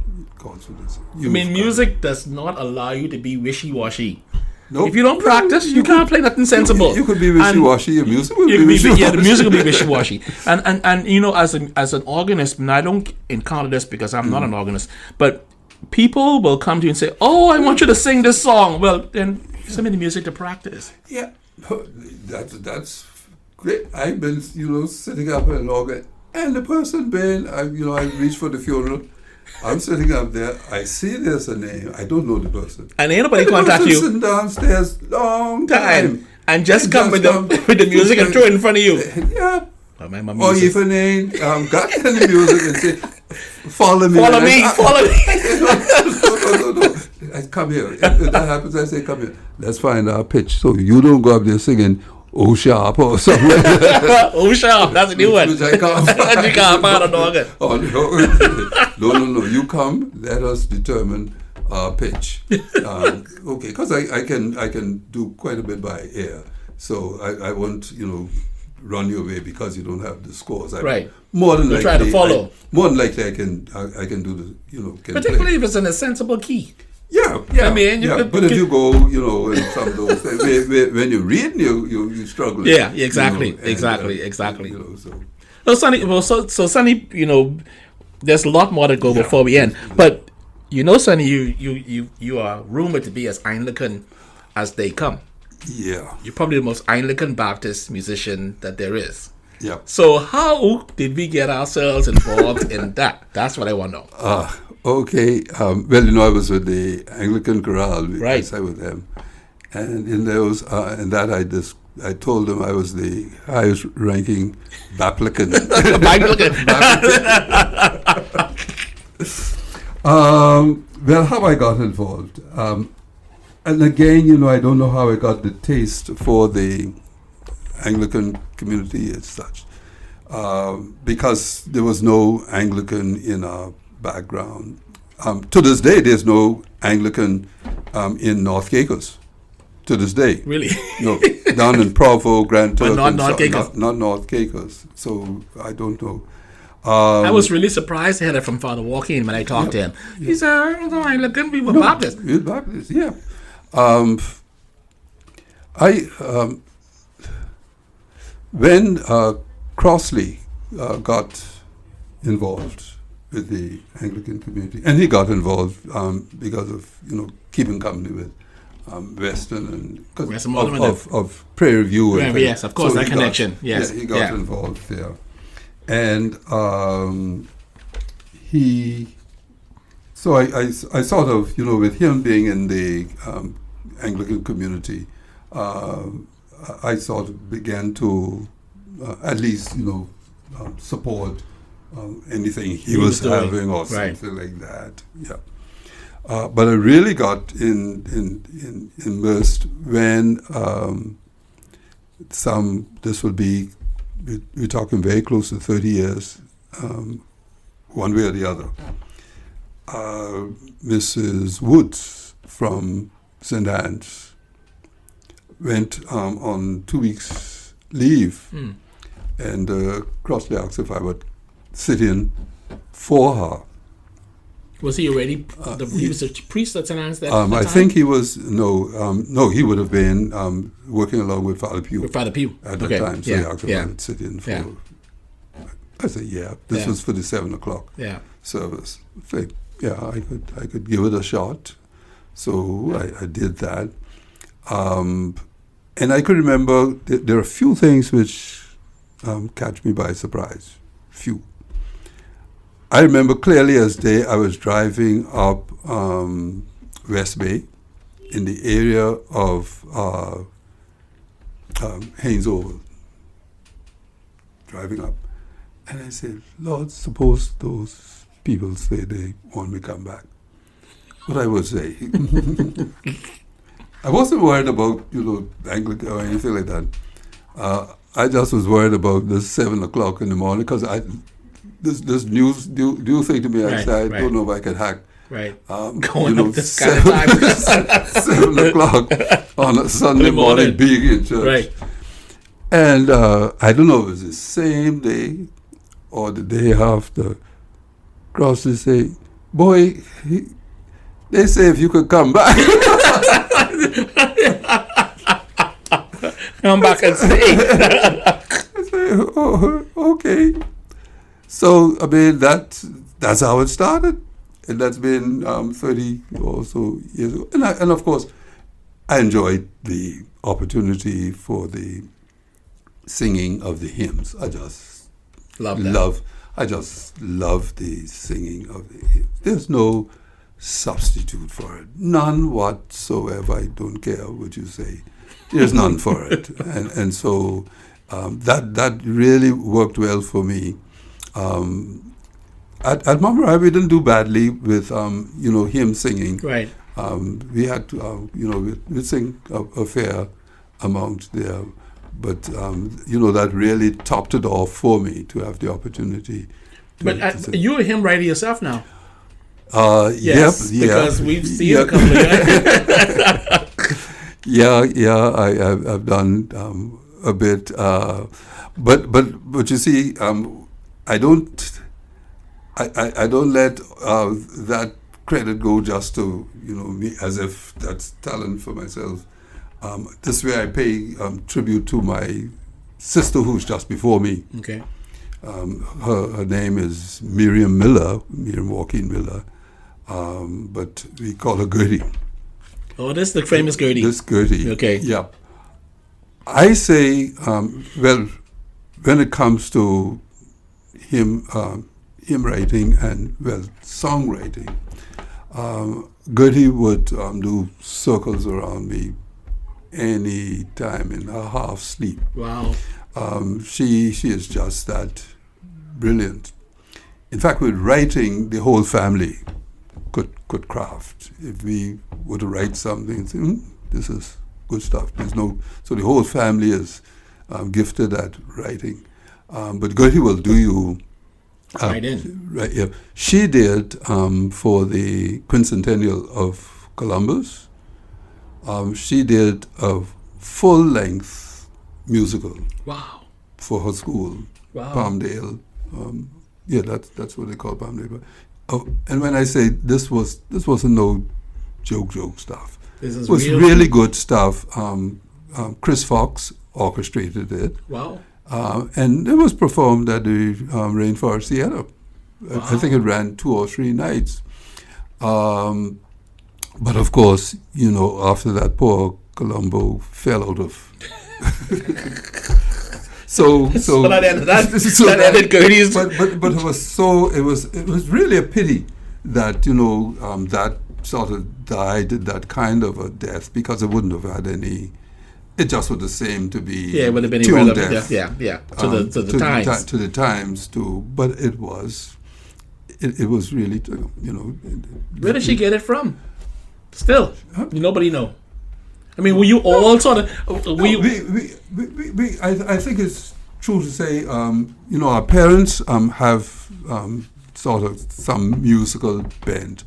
Music does not allow you to be wishy-washy. Nope. If you don't practice, you can't play nothing sensible. You could be wishy-washy. Your music will be wishy-washy. Yeah, the music will be wishy-washy. And as an organist, and I don't encounter this because I'm not an organist, but people will come to you and say, "Oh, I want you to sing this song." Well, then send me the music to practice. Yeah, that's great. I've been, sitting up at an organ, and the person I reached for the funeral. I'm sitting up there. I see there's a name. I don't know the person. And ain't nobody contact you. Sitting downstairs long time. And just come with the music and throw it in front of you. Yeah. Or even got the music and say, follow me. Follow me. No. I come here. If that happens, I say, come here. Let's find our pitch. So you don't go up there singing O sharp or something. O sharp, that's a new one. Which I can't find. You can't find an organ. Oh, no. You come, let us determine our pitch. Okay, because I can do quite a bit by ear. So I won't, run you away because you don't have the scores. Right. More than likely, try to follow. More than likely, I can do the, particularly if it's in a sensible key. Yeah. I mean, but if you go, in some of those things, when you read, you struggle. Yeah, exactly. So Sonny, there's a lot more to go before we end. But Sonny, you are rumored to be as Anglican as they come. Yeah. You're probably the most Anglican Baptist musician that there is. Yeah. So how did we get ourselves involved in that? That's what I want to know. Okay. I was with the Anglican Chorale. Right. I sang with them. And in those, in that I told them I was the highest ranking Baplican. Well, how I got involved. And again, I don't know how I got the taste for the Anglican community as such. Because there was no Anglican in our background. To this day, there's no Anglican in North Caicos. To this day. Really? No, down in Provo, Grand Turks. But not North Caicos? Not North Caicos. So I don't know. I was really surprised to hear that from Father Walkine when I talked to him. He said, Anglican, we were Baptists. We were Baptists, yeah. When Crossley got involved with the Anglican community, and he got involved because of keeping company with Western and of Prairie View. Yes, of course, so that connection. Yes, he got involved there, and So I sort of with him being in the Anglican community, I sort of began to at least support anything he was having or something like that. Yeah. But I really got immersed when this will be, we're talking very close to 30 years, one way or the other. Mrs. Woods from St. Anne's went on 2 weeks leave, and Crossley asked if I would sit in for her. Was he already? He was a priest at St. Anne's at that I think he was. No, he would have been working along with Father Pugh. With Father Pugh at the time. So he asked if I would sit in for. I said, This was for the 7:00 service. So, I could give it a shot. So I did that. And I could remember there are a few things which catch me by surprise. Few. I remember clearly as day I was driving up West Bay in the area of Haynes Oval. Driving up. And I said, Lord, suppose those people say they want me to come back. What I would say. I wasn't worried about, Anglican or anything like that. I just was worried about the 7:00 in the morning because this new thing to me. I said, I don't know if I could hack. Right. Going up this kind of time. 7:00 on a Sunday morning being in church. Right. And I don't know if it was the same day or the day after. Crossley say, boy, they say if you could come back. Come back and stay. I say, oh, okay. So, I mean, that's how it started. And that's been 30 or so years ago. And of course, I enjoyed the opportunity for the singing of the hymns. I just love the singing of the hymns. There's no substitute for it. None whatsoever. I don't care what you say. There's none for it. And so that really worked well for me. At Mama, we didn't do badly with hymn singing. Right. We had to we'd sing a fair amount there, but that really topped it off for me to have the opportunity. You're a hymn writer yourself now. Yes, because we've seen a couple of I've done a bit, but you see, I don't let that credit go just to me as if that's talent for myself. This way I pay tribute to my sister who's just before me. Okay. Her name is Miriam Walkine Miller, but we call her Gertie. Oh, this is the famous Gertie. This Gertie. Okay. Yeah. I say, when it comes to hymn writing and songwriting, Gertie would do circles around me any time in her half sleep. Wow. She is just that brilliant. In fact, with writing, the whole family could craft. If we were to write something, say, this is good stuff. So the whole family is gifted at writing. But Gertie will do you right in. Right, yeah. She did for the quincentennial of Columbus. She did a full-length musical. Wow. For her school, Wow. Palmdale. That's what they call Palmdale. And when I say this wasn't no joke stuff. This it was really good stuff. Chris Fox orchestrated it. Wow. And it was performed at the Rainforest Theater. Wow. I think it ran 2 or 3 nights. But of course, after that, poor Colombo fell out of. So that ended Gertie's. But it was really a pity that that sort of died that kind of a death, because it wouldn't have had any. It just was the same to be. Yeah, it would have been irrelevant. Death. Yeah. To the times. To the times too, but it was really Where did she get it from? Still, nobody know. I mean, were you all sort of? I think it's true to say, our parents have sort of some musical bent.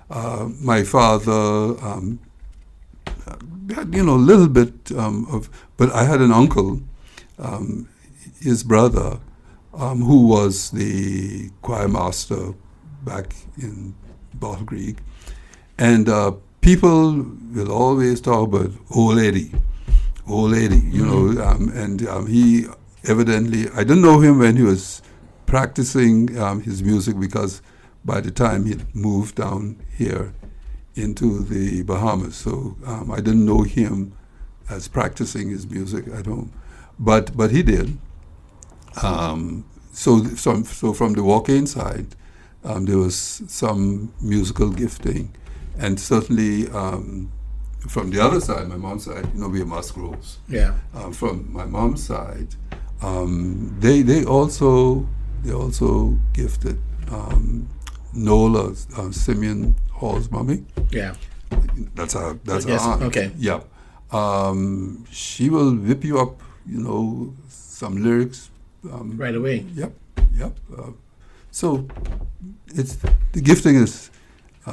My father had, a little bit of, but I had an uncle, his brother, who was the choir master back in Bottle Creek, and people will always talk about old Eddie, and he evidently, I didn't know him when he was practicing his music, because by the time he moved down here into the Bahamas, so I didn't know him as practicing his music at home, but he did. So from the Walkine side, there was some musical gifting. And certainly from the other side, my mom's side, we are Musgroves. Yeah. From my mom's side, they also gifted Nola, Simeon Hall's mommy. Yeah. That's our aunt. Okay. Yeah. She will whip you up, some lyrics. Right away. Yep. So the gifting is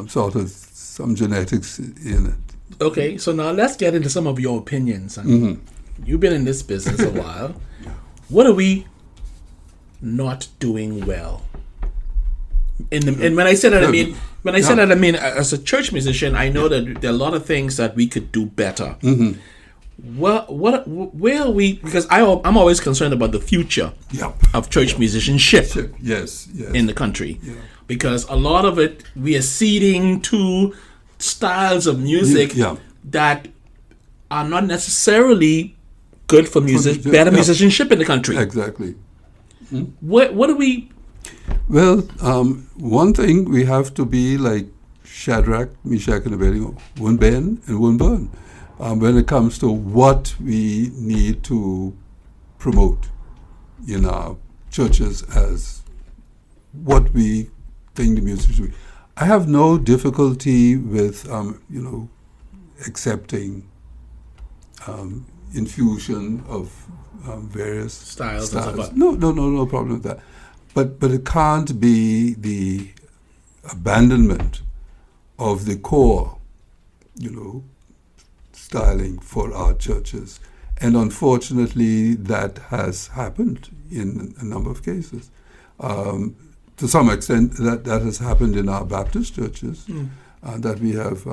sort of some genetics in it. Okay, so now let's get into some of your opinions. Mm-hmm. You've been in this business a while. What are we not doing well? And when I say that, I mean as a church musician, I know that there are a lot of things that we could do better. Mm-hmm. Where are we? Because I'm always concerned about the future of church musicianship. Yes. In the country, because a lot of it we are ceding to styles of music that are not necessarily good for better musicianship in the country. Exactly. Hmm? What do we? Well, one thing, we have to be like Shadrach, Meshach, and Abednego, won't bend and won't burn. When it comes to what we need to promote in our churches as what we think the music should be. I have no difficulty with, accepting infusion of various styles. No problem with that. But it can't be the abandonment of the core, styling for our churches. And unfortunately, that has happened in a number of cases. To some extent, that has happened in our Baptist churches, that we have,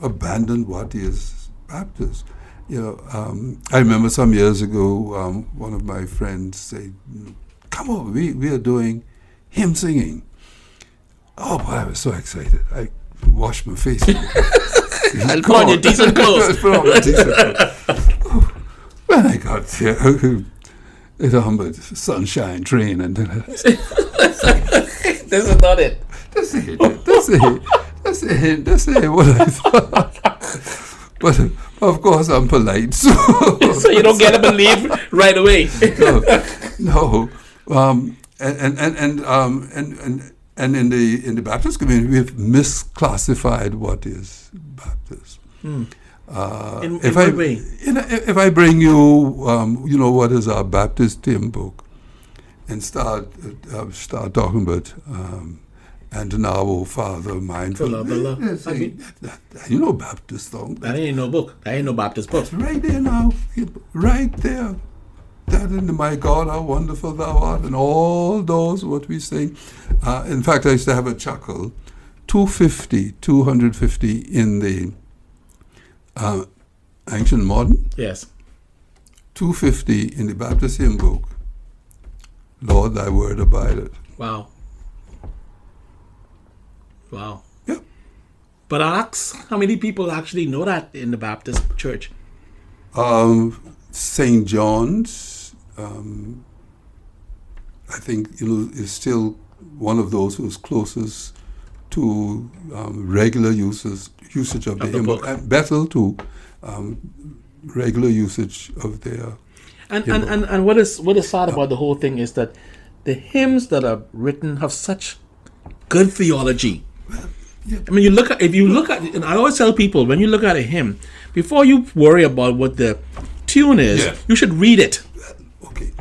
abandoned what is Baptist. I remember some years ago, one of my friends said, "Come on, we are doing hymn singing." Oh boy, I was so excited. I washed my face. And put on your decent clothes. When I got there, it humbled sunshine train, and then this is not it. That's it. What I thought. Of course, I'm polite, so So you don't get up and leave right away. no. And in the Baptist community, we've misclassified what is baptism. In what way? If I bring you, what is our Baptist hymn book, and start talking about and now, O Father, mindful. Baptist song. That ain't no book. That ain't no Baptist book. It's right there now, right there. That in my God, how wonderful thou art, and all those what we sing. In fact, I used to have a chuckle. 250 in the Ancient Modern. Yes. 250 in the Baptist hymn book. Lord, thy word abideth. Wow. Wow. Yeah. But ask how many people actually know that in the Baptist church? St. John's, I think, is still one of those who's closest to regular usage of the hymn book. And Bethel too, regular usage of their hymn book. And what is sad about the whole thing is that the hymns that are written have such good theology. Yeah. I mean, if you look at, and I always tell people, when you look at a hymn, before you worry about what the tune is, you should read it. Okay.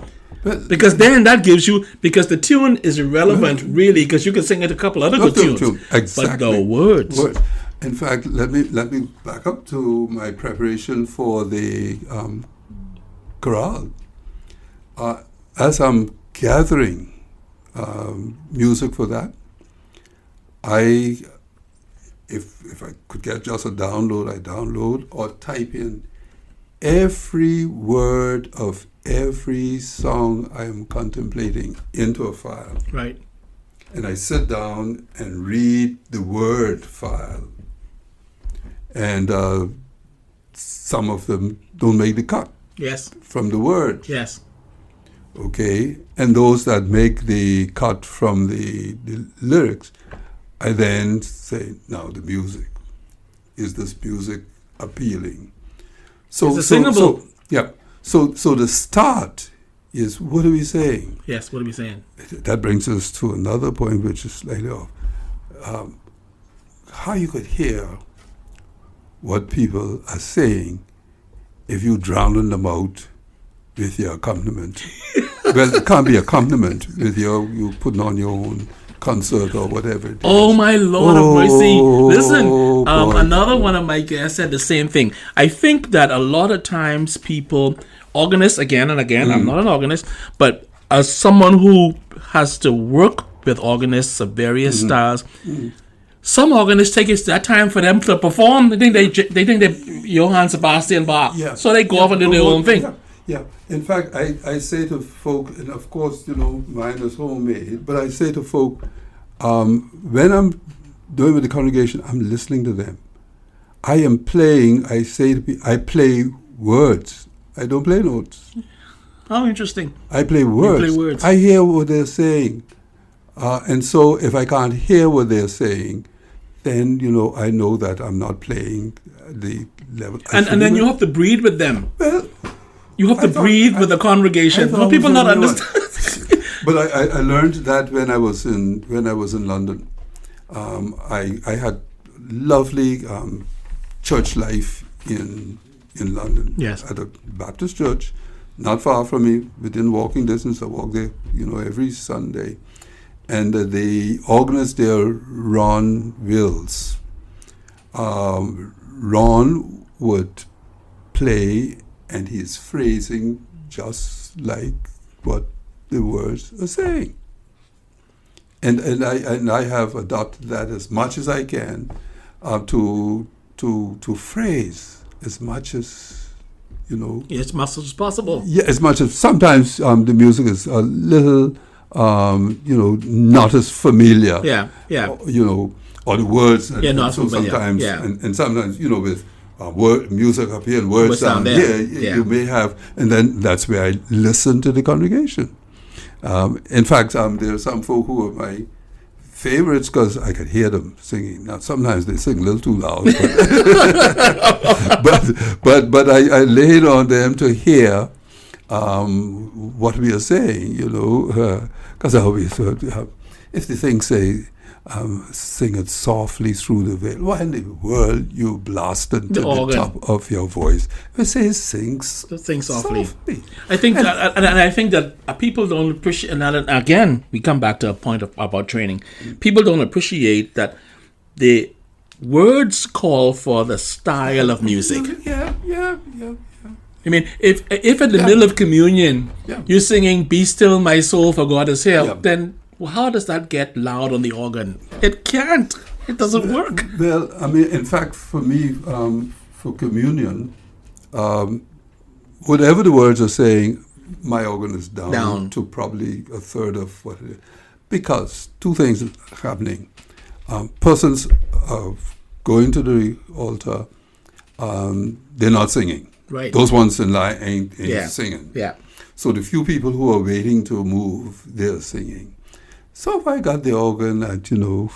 Because then that gives you, because the tune is irrelevant, really, because you can sing it a couple other good tunes. Exactly. But the words. In fact, let me back up to my preparation for the chorale. As I'm gathering music for that, if I could get just a download, I download or type in every word of every song I am contemplating into a file. Right. And I sit down and read the word file. And some of them don't make the cut. Yes. From the word. Yes. Okay. And those that make the cut from the lyrics, I then say, now the music. Is this music appealing? So singable. So the start is, what are we saying? Yes, what are we saying? That brings us to another point, which is slightly off. How you could hear what people are saying if you drown them out with your accompaniment. Well, it can't be accompaniment with you putting on your own concert or whatever it is. Oh my Lord of mercy. Listen, another one of my guests said the same thing. I think that a lot of times people, organists again and again, I'm not an organist, but as someone who has to work with organists of various styles, some organists take it that time for them to perform. They think they Johann Sebastian Bach. Yeah. So they go off and do their own thing. Yeah. In fact, I say to folk, and of course, mine is homemade, but I say to folk, when I'm doing with the congregation, I'm listening to them. I am playing, I say to people, I play words. I don't play notes. Oh, interesting. I play words. You play words. I hear what they're saying. And so if I can't hear what they're saying, then, I know that I'm not playing the level. And then you have to breathe with them. Well, you have to breathe with the congregation. Some people not understand. But I learned that when I was in London. I had lovely church life in London. Yes. At a Baptist church, not far from me, within walking distance. I walk there, every Sunday. And the organist there, Ron Wills. Ron would play, and he's phrasing just like what the words are saying. And I have adopted that as much as I can to phrase as much as as much as possible. Yeah, as much as sometimes the music is a little not as familiar. Yeah. Or the words. Not so familiar. Sometimes, and sometimes with word music up here and words down there, you may have, and then that's where I listen to the congregation. In fact, there are some folk who are my favorites because I could hear them singing. Now sometimes they sing a little too loud, but I laid on them to hear what we are saying, because I always heard, if the thing say, sing it softly through the veil, why in the world you blasted to the top of your voice? We say sing softly. I think I think that people don't appreciate, and again, we come back to a point about training. People don't appreciate that the words call for the style of music. Yeah. I mean, if in the middle of communion you're singing "Be Still, My Soul, for God Is Here," then how does that get loud on the organ? It can't. It doesn't work. Well, I mean, in fact, for me, for communion, whatever the words are saying, my organ is down to probably a third of what it is. Because two things are happening. Persons going to the altar, they're not singing. Right. Those ones in line ain't singing. Yeah. So the few people who are waiting to move, they're singing. So if I got the organ at, you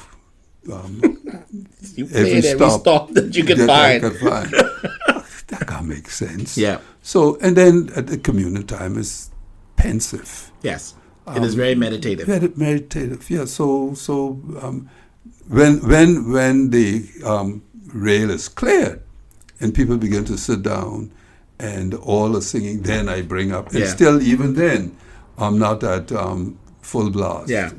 play every stop that you can find. That can't make sense. Yeah. So, and then at the communion time is pensive. Yes. It is very meditative. Meditative, yeah. So when the rail is cleared and people begin to sit down and all are singing, then I bring up, and still even then, I'm not at full blast. Yeah.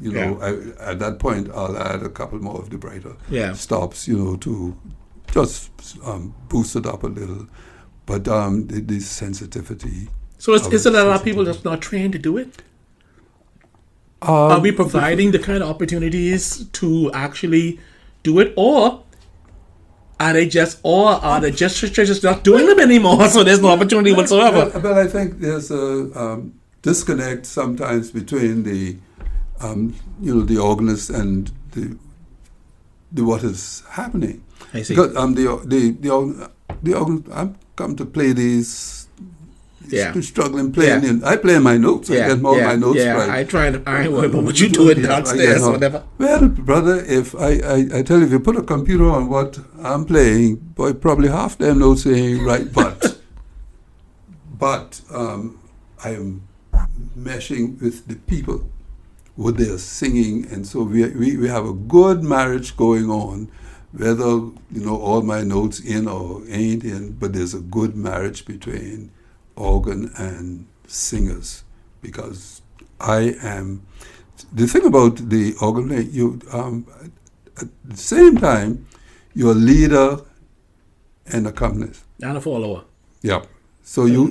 At that point, I'll add a couple more of the brighter stops, to just boost it up a little. But the sensitivity. So is it a lot of people that's not trained to do it? Are we providing the kind of opportunities to actually do it, or are they just churches not doing them anymore? So there's no opportunity whatsoever. But I think there's a disconnect sometimes between the the organist and the what is happening. I see. Because the organ, I'm come to play these. Struggling playing. And I play my notes. I get more of my notes right. I ain't worried about what you doing downstairs or whatever. Well, brother, if I tell you, if you put a computer on what I'm playing, boy, probably half them notes ain't right. But I am meshing with the people, what they're singing, and so we have a good marriage going on. Whether all my notes in or ain't in, but there's a good marriage between organ and singers, because I am the thing about the organ playing. You at the same time you're a leader and accompanist and a follower. Yeah. So you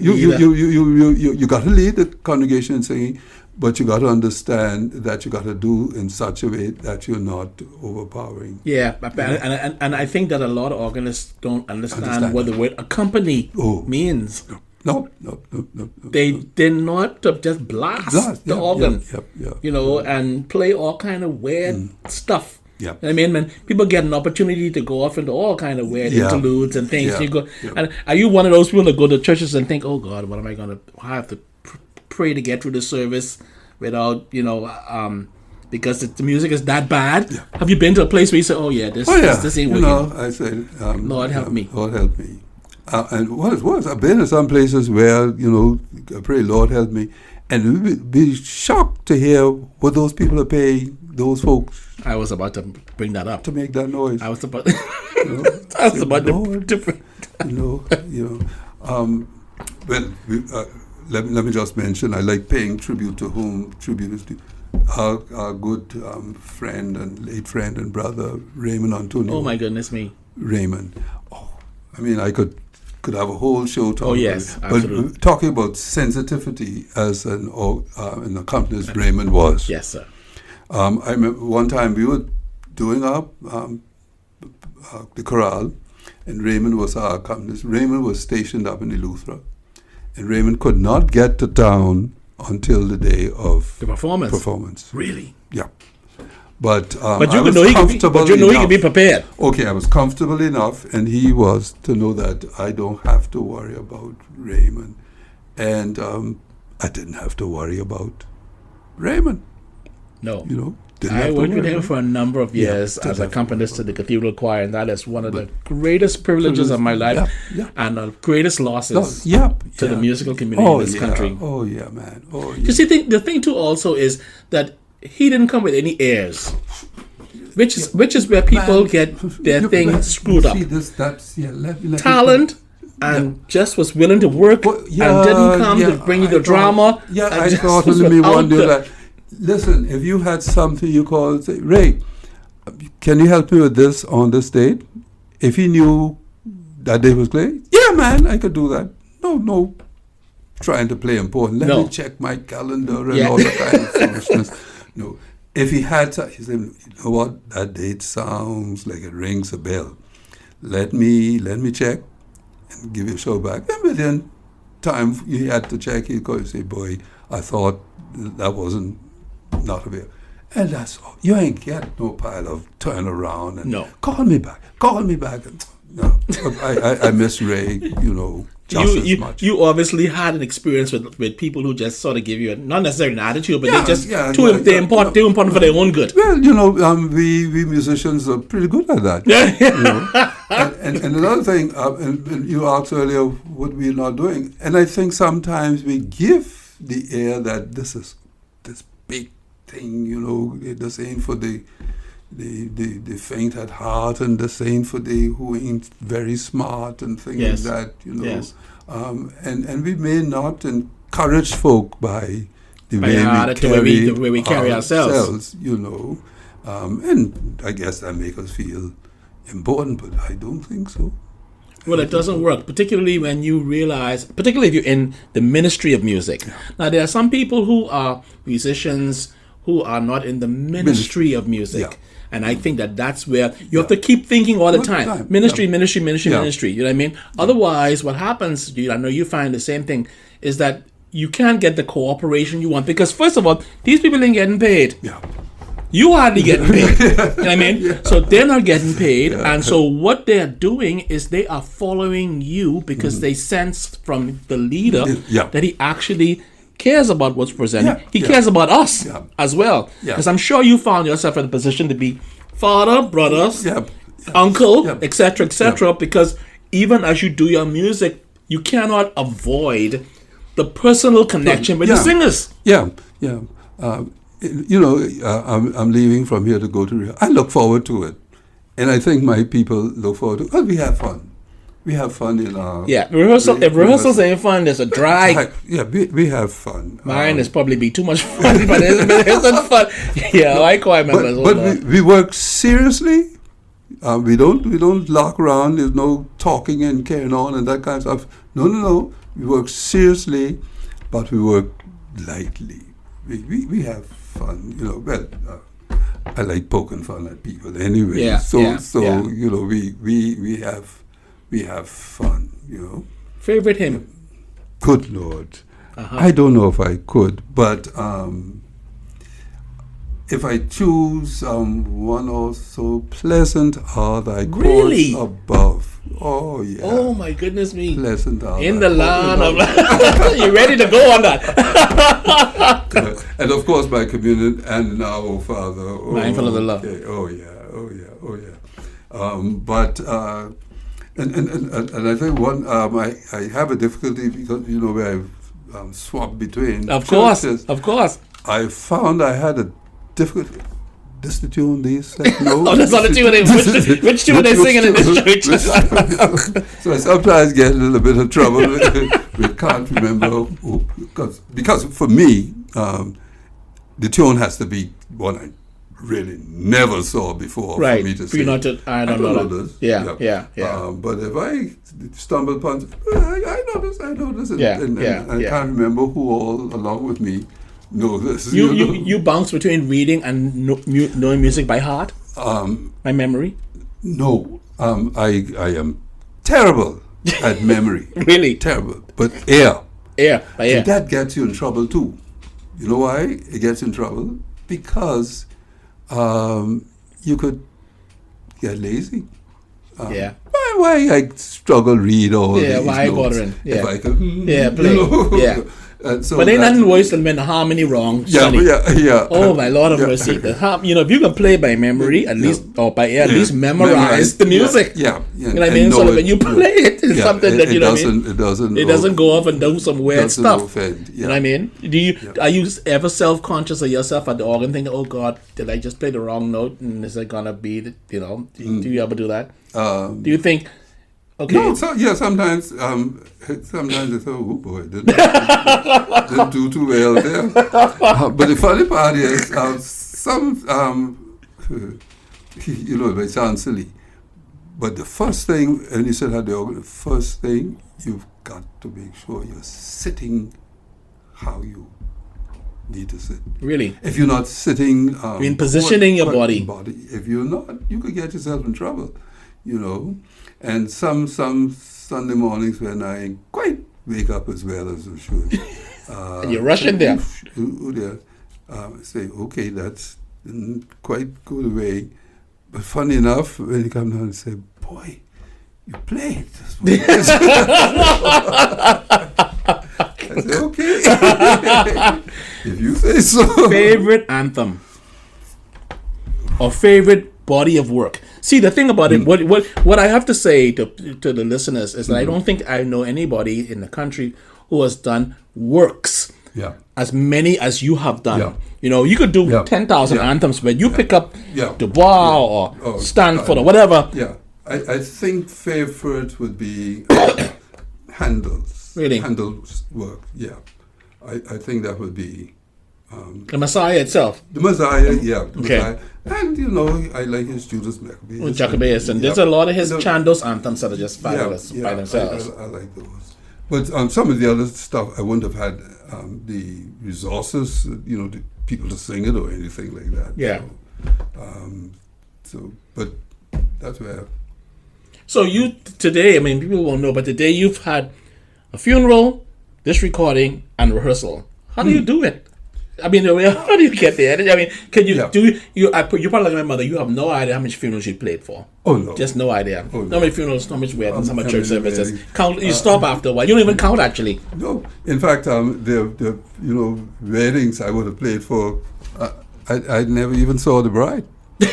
got to lead the congregation in singing, but you got to understand that you got to do in such a way that you're not overpowering. Yeah, and I think that a lot of organists don't understand what the word accompany means. No. They're not to just blast the organ, and play all kind of weird stuff. Yeah. I mean, man, people get an opportunity to go off into all kind of weird interludes and things. Yeah. And are you one of those people that go to churches and think, oh God, what am I going to have to pray to get through the service without, because the music is that bad? Yeah. Have you been to a place where you say, this ain't working? I said, Lord help me. Lord help me. And what it was, I've been in some places where, I pray, Lord help me, and we would be shocked to hear what those people are paying those folks. I was about to bring that up. To make that noise. I was about to let me just mention, I like paying tribute to whom tribute is due. Our good friend and late friend and brother, Raymond Antonio. Oh, my goodness me. Raymond. I mean, I could have a whole show talking. Oh yes, absolutely. But talking about sensitivity as an accompanist, Raymond was. Yes, sir. I remember one time we were doing our the chorale, and Raymond was our accompanist. Raymond was stationed up in Eleuthera, and Raymond could not get to town until the day of the performance. Really? Yeah. But you could be prepared. Okay, I was comfortable enough, and he was to know that I don't have to worry about Raymond, and I didn't have to worry about Raymond. No, I worked with him for a number of years as accompanist to the Cathedral Choir, and that is one of the greatest privileges of my life and the greatest losses to the musical community in this country. Oh, yeah, man. Oh, yeah. You see, the thing, too, also is that he didn't come with any airs, which is where people get their thing screwed up. Talent. And just was willing to work and didn't come to bring you the drama. Yeah, I thought only one day that, listen, if you had something you call, say, Ray, can you help me with this on this date? If he knew that day was playing, yeah, man, I could do that. No, trying to play important. Let me check my calendar and all that kind of foolishness. No, if he had, he said, you know what, that date sounds like it rings a bell. Let me check. Give you a show back. And within time you had to check, he'd go and say, boy, I thought that wasn't not available. And that's all. You ain't get no pile of turn around and call me back. And, no, I miss Ray, just as much. You obviously had an experience with people who just sort of give you not necessarily an attitude, but they just too important for their own good. Well, we musicians are pretty good at that. And another thing, and you asked earlier what we're not doing, and I think sometimes we give the air that this is this big thing, the same for the faint at heart and the same for the who ain't very smart and things like that, and we may not encourage folk by the way we carry ourselves, and I guess that makes us feel important, but I don't think so. Well, it doesn't work, particularly when you realize, particularly if you're in the ministry of music. Now, there are some people who are musicians who are not in the ministry of music. And I think that's where you have to keep thinking all the time. Ministry. You know what I mean? Otherwise, what happens, I know you find the same thing, is that you can't get the cooperation you want. Because first of all, these people ain't getting paid. You hardly getting paid. You know what I mean? So they're not getting paid. And so what they're doing is they are following you because they sense from the leader that he actually cares about what's presented. He cares about us as well. Because I'm sure you found yourself in a position to be father, brothers, uncle, etc., because even as you do your music, you cannot avoid the personal connection with the singers. I'm leaving from here to go to Rio. I look forward to it. And I think my people look forward to it. Well, we have fun. We have fun in our... rehearsal. If rehearsals ain't fun, there's a drag. We have fun. Mine is probably be too much fun, but it isn't fun. I quite remember. But we work seriously. We don't lock around. There's no talking and carrying on and that kind of stuff. No. We work seriously, but we work lightly. We have fun. I like poking fun at people anyway. We have fun, Favorite hymn? Good Lord. I don't know if I could, but if I choose one also, pleasant are thy courts above. Oh, yeah. Oh, my goodness me. Pleasant are in the land of... You ready to go on that? And of course, my communion, and now, oh, Father. Mindful of the love. Oh, yeah. And I think one, I have a difficulty because, where I've swapped between churches. Of course. I found I had a difficulty. This the tune these like, no. That's not the tune. Which tune are they singing in this church? So I sometimes get in a little bit of trouble. We can't remember who, because for me, the tune has to be one I really never saw before for me to sing. I don't know this. Yeah. But if I stumble upon, I know this, and I can't remember who all along with me know this. You bounce between reading and knowing music by heart? My memory? No. I am terrible at memory. Really? Terrible. But air. By ear. And that gets you in trouble too. You know why it gets in trouble? Because you could get lazy. Why I struggle read all these why notes? bothering? If I could, play. So but ain't nothing worse than when the harmony wrong. Sonny. Yeah. Oh my Lord of mercy! If you can play by memory at least, or by ear, at least memorize the music. Yeah. You know what I mean? So that when you play it, it's something that it doesn't go off and do some weird stuff. Offend. You know what I mean? Are you ever self-conscious of yourself at the organ, thinking, "Oh God, did I just play the wrong note? And is it gonna be?" Do you ever do that? Do you think? Okay. No, sometimes I say, oh boy, didn't do too well there. But the funny part is, by sound silly, but the first thing, and you said at the organ, the first thing, you've got to make sure you're sitting how you need to sit. Really? If you're not sitting... positioning your body. If you're not, you could get yourself in trouble, And some Sunday mornings when I quite wake up as well as I should. And you're rushing there. I say, okay, that's didn't quite go the way. But funny enough, when you come down and say, boy, you played this one. I say, okay. If you say so. Favorite anthem or favorite body of work? See, the thing about it, what I have to say to the listeners is that I don't think I know anybody in the country who has done works as many as you have done. You could do 10,000 anthems, but you pick up Dubois or Stanford or whatever. Yeah, I think favorite would be Handel's. Really? Handel's work, yeah. I think that would be... the Messiah itself. The Messiah, yeah. The Okay. Messiah. And, I like his Judas Maccabeus. Maccabeus, and there's a lot of his Chandos anthems that are just fabulous by themselves. I like those. But some of the other stuff, I wouldn't have had the resources, the people to sing it or anything like that. Yeah. But that's where... So you, today, people won't know, but today you've had a funeral, this recording, and rehearsal. How do you do it? How do you get there? Can you do you? You're probably like my mother. You have no idea how much funerals you played for. Oh no, just no idea. Oh, no. How many funerals, how much weddings, how much church services. Count. You stop after a while. You don't even count actually. No, in fact, the weddings I would have played for, I never even saw the bride. You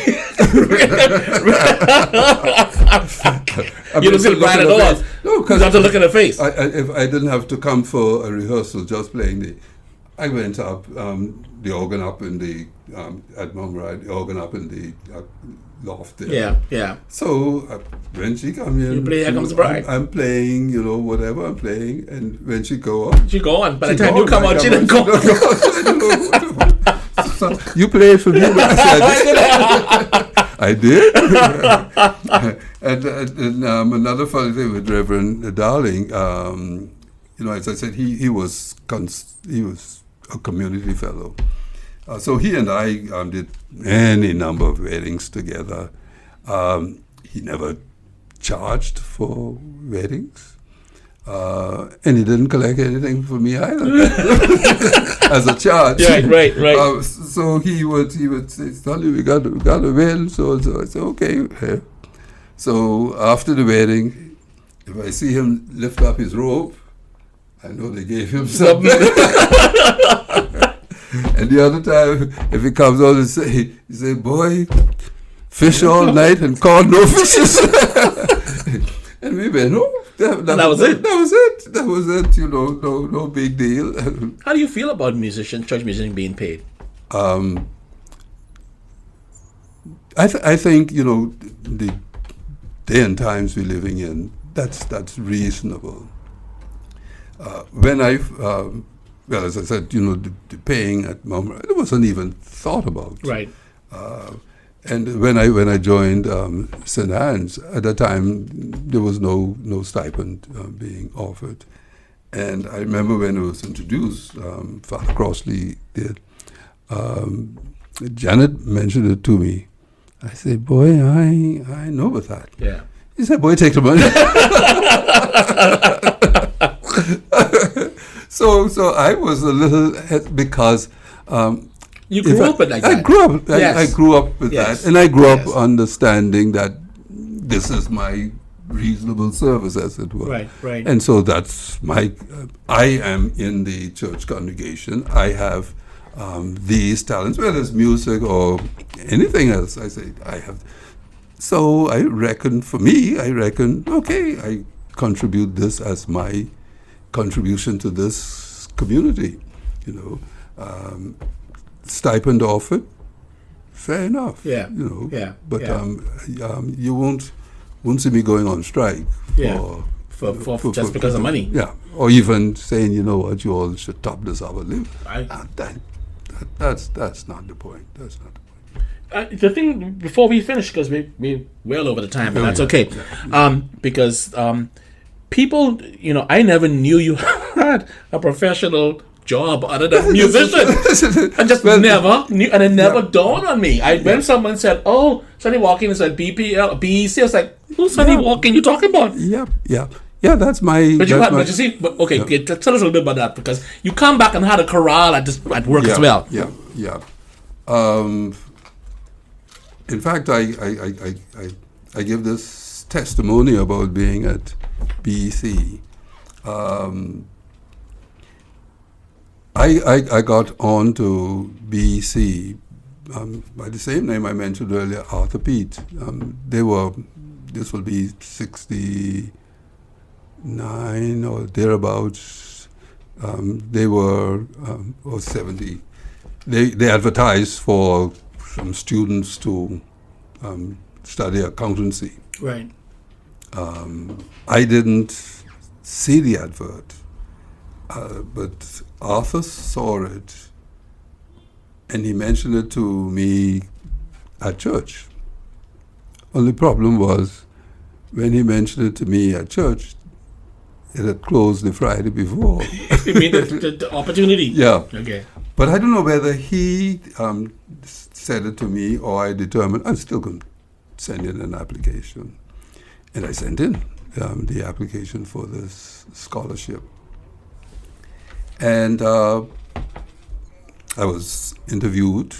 don't see the bride at all. No, because you have to look at her face. If I didn't have to come for a rehearsal, just playing I went up, the organ up in the, at Mum Ride, the organ up in the loft there. Yeah. So when she come in, you play Here Comes the Bride. I'm playing, whatever I'm playing, and when she go up. She go on. By the time you come out, she didn't go. So, you played for me. I said, I did. and another funny thing with Reverend Darling, as I said, he was a community fellow. So he and I did any number of weddings together. He never charged for weddings. And he didn't collect anything for me either as a charge. Yeah, right. So he would say, Sonny, we got a wedding, so I said, okay. So after the wedding, if I see him lift up his robe, I know they gave him something. And the other time, if he comes on and he say, boy, fish all night and caught no fishes. And we went, that was it. That was it. No big deal. How do you feel about church musicians being paid? I think the day and times we're living in, that's reasonable. When as I said, the paying at Mum, it wasn't even thought about. Right. And when I joined St. Anne's, at that time there was no stipend being offered. And I remember when it was introduced, Father Crossley did. Janet mentioned it to me. I said, boy, I know about that. Yeah. He said, boy, take the money. So I was a little, because... you grew up with that. I grew up. I grew up with that, and I grew up understanding that this is my reasonable service, as it were. Right, right. And so that's I am in the church congregation. I have these talents, whether it's music or anything else. I say I have. So I reckon, okay, I contribute this as my contribution to this community. Stipend offered, fair enough. Yeah. But you won't see me going on strike for just because of money. Yeah, or even saying, you know what, you all should top this hour live. That's not the point. That's not the point. The thing before we finish, because we're well over the time, but that's okay. Yeah. Because people, I never knew you had a professional job other than musician. I just never knew, and it never dawned on me. When someone said, "Oh, Sonny Walkin is at BEC," I was like, "Who's Sonny Walkin you talking about?" Yeah, that's my. But tell us a little bit about that, because you come back and had a chorale at work as well. Yeah. In fact, I give this testimony about being at BEC. I got on to BEC by the same name I mentioned earlier, Arthur Pete. This will be 69 or thereabouts. They were, or 70. They advertised for some students to study accountancy. Right. I didn't see the advert, but Arthur saw it, and he mentioned it to me at church. Only problem was, when he mentioned it to me at church, it had closed the Friday before. You mean the opportunity? Yeah. Okay. But I don't know whether he said it to me or I determined I'm still going to send in an application. And I sent in the application for this scholarship. And I was interviewed,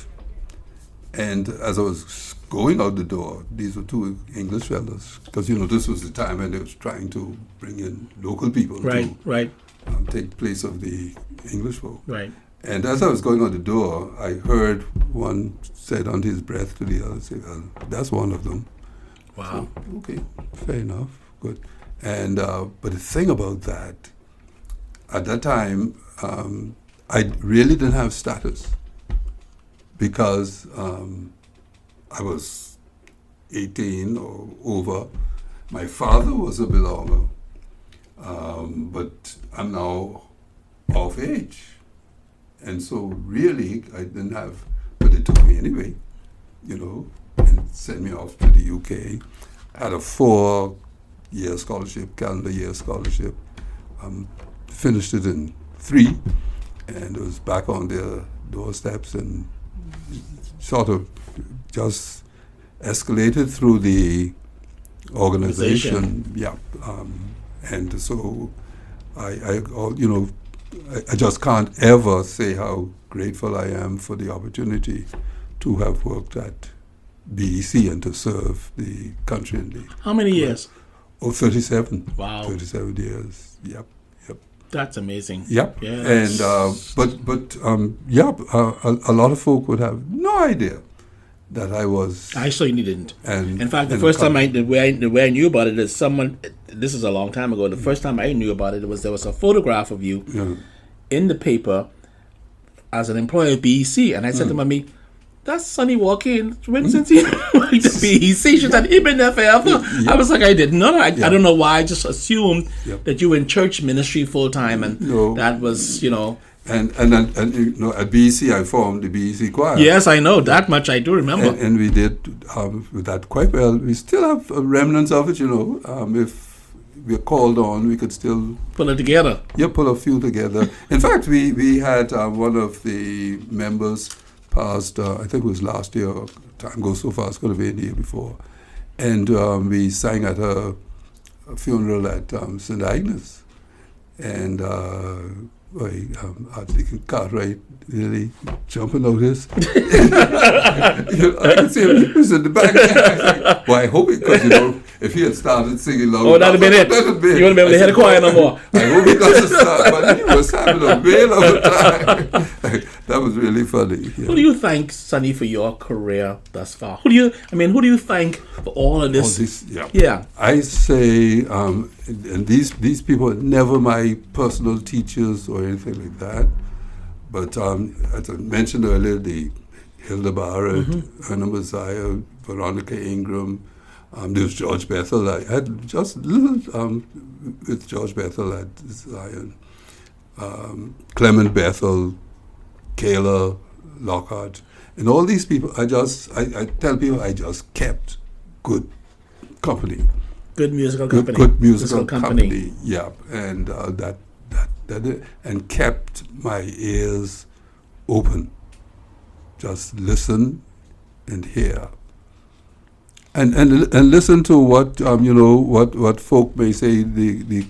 and as I was going out the door, these were two English fellows, because this was the time when they was trying to bring in local people to take place of the English folk. Right. And as I was going out the door, I heard one said under his breath to the other, say, "Well, that's one of them." Wow. So, okay, fair enough, good. And but the thing about that, at that time, I really didn't have status, because I was 18 or over. My father was a belonger, but I'm now of age. And so really, I didn't have, but they took me anyway, and sent me off to the UK. I had a 4-year scholarship, calendar year scholarship. Finished it in 3, and was back on their doorsteps, and sort of just escalated through the organization. Yeah, and so I just can't ever say how grateful I am for the opportunity to have worked at BEC and to serve the country in the. How many years? 37. Wow. 37 years. Yep. That's amazing. Yep. Yes. And a lot of folk would have no idea that I was. I certainly didn't. And in fact, the first time the way I knew about it is someone. This is a long time ago. The first time I knew about it there was a photograph of you in the paper as an employee of BEC, and I said to Mommy, "That's Sonny Walkin. When since he worked at BEC?" She said, "He been there forever." I was like, "I didn't know that. I don't know why. I just assumed that you were in church ministry full time, and that was And at BEC I formed the BEC choir. Yes, I know that much. I do remember. And we did that quite well. We still have remnants of it. If we're called on, we could still pull it together. Yeah, pull a few together. In fact, we had one of the members passed. I think it was last year. Time goes so fast. Could have been the year before. And we sang at a funeral at St. Agnes, and Archdeacon Cartwright really jumping out his. I could see him. He was in the back. Well, I hope it, because if he had started singing loud, oh, that'd have been it. You wouldn't be able to hear the choir no more. I hope he doesn't start, but he was having a whale of a time. That was really funny. Yeah. Who do you thank, Sonny, for your career thus far? Who do you thank for all of this? Yeah. I say, and these people are never my personal teachers or anything like that. But as I mentioned earlier, the Hilda Barrett, Anna Messiah, Veronica Ingram, there's George Bethel. I had just little with George Bethel at Zion. Clement Bethel, Kayla, Lockhart, and all these people. I tell people I just kept good company. Good musical company. Good musical company. Yeah, and that and kept my ears open. Just listen and hear. And listen to what what folk may say, the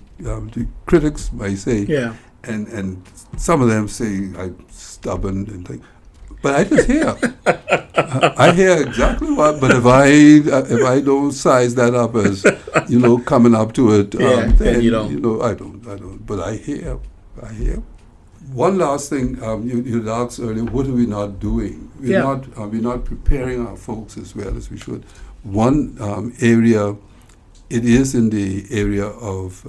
critics may say. Yeah. And some of them say I'm stubborn and things. But I just hear. I hear exactly what. But if I don't size that up as coming up to it, then you don't. I don't. But I hear. One last thing, you asked earlier, what are we not doing? We're not preparing our folks as well as we should. One area, it is in the area of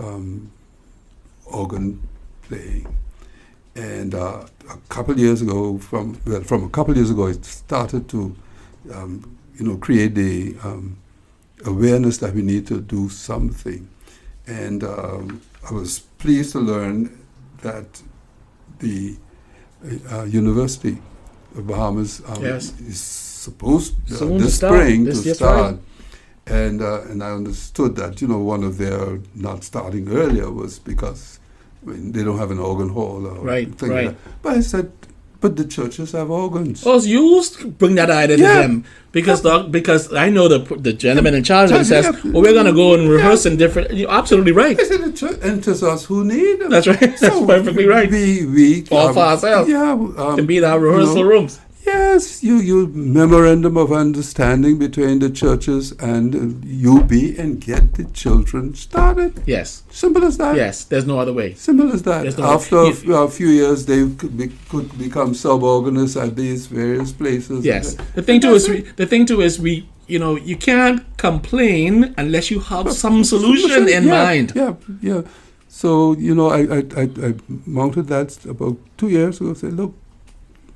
organ playing. And a couple years ago, from a couple years ago, it started to, create the awareness that we need to do something. And I was pleased to learn that the University of Bahamas is supposed this spring to start. And I understood that one of their not starting earlier was because they don't have an organ hall or thing like that. But I said, but the churches have organs. Oh, so you bring that idea to them because I know the gentleman in charge says, well, we're going to go and rehearse in different. You're absolutely right. I said the church, and it is us who need them. That's right. That's perfectly right. We all for ourselves. To be in our rehearsal rooms. Yes, you memorandum of understanding between the churches and UB and get the children started. Yes. Simple as that. Yes, there's no other way. Simple as that. After a few years, they could become sub-organists at these various places. Yes. The thing too is we you can't complain unless you have some solution in mind. Yeah. So I mounted that about 2 years ago. Said, look.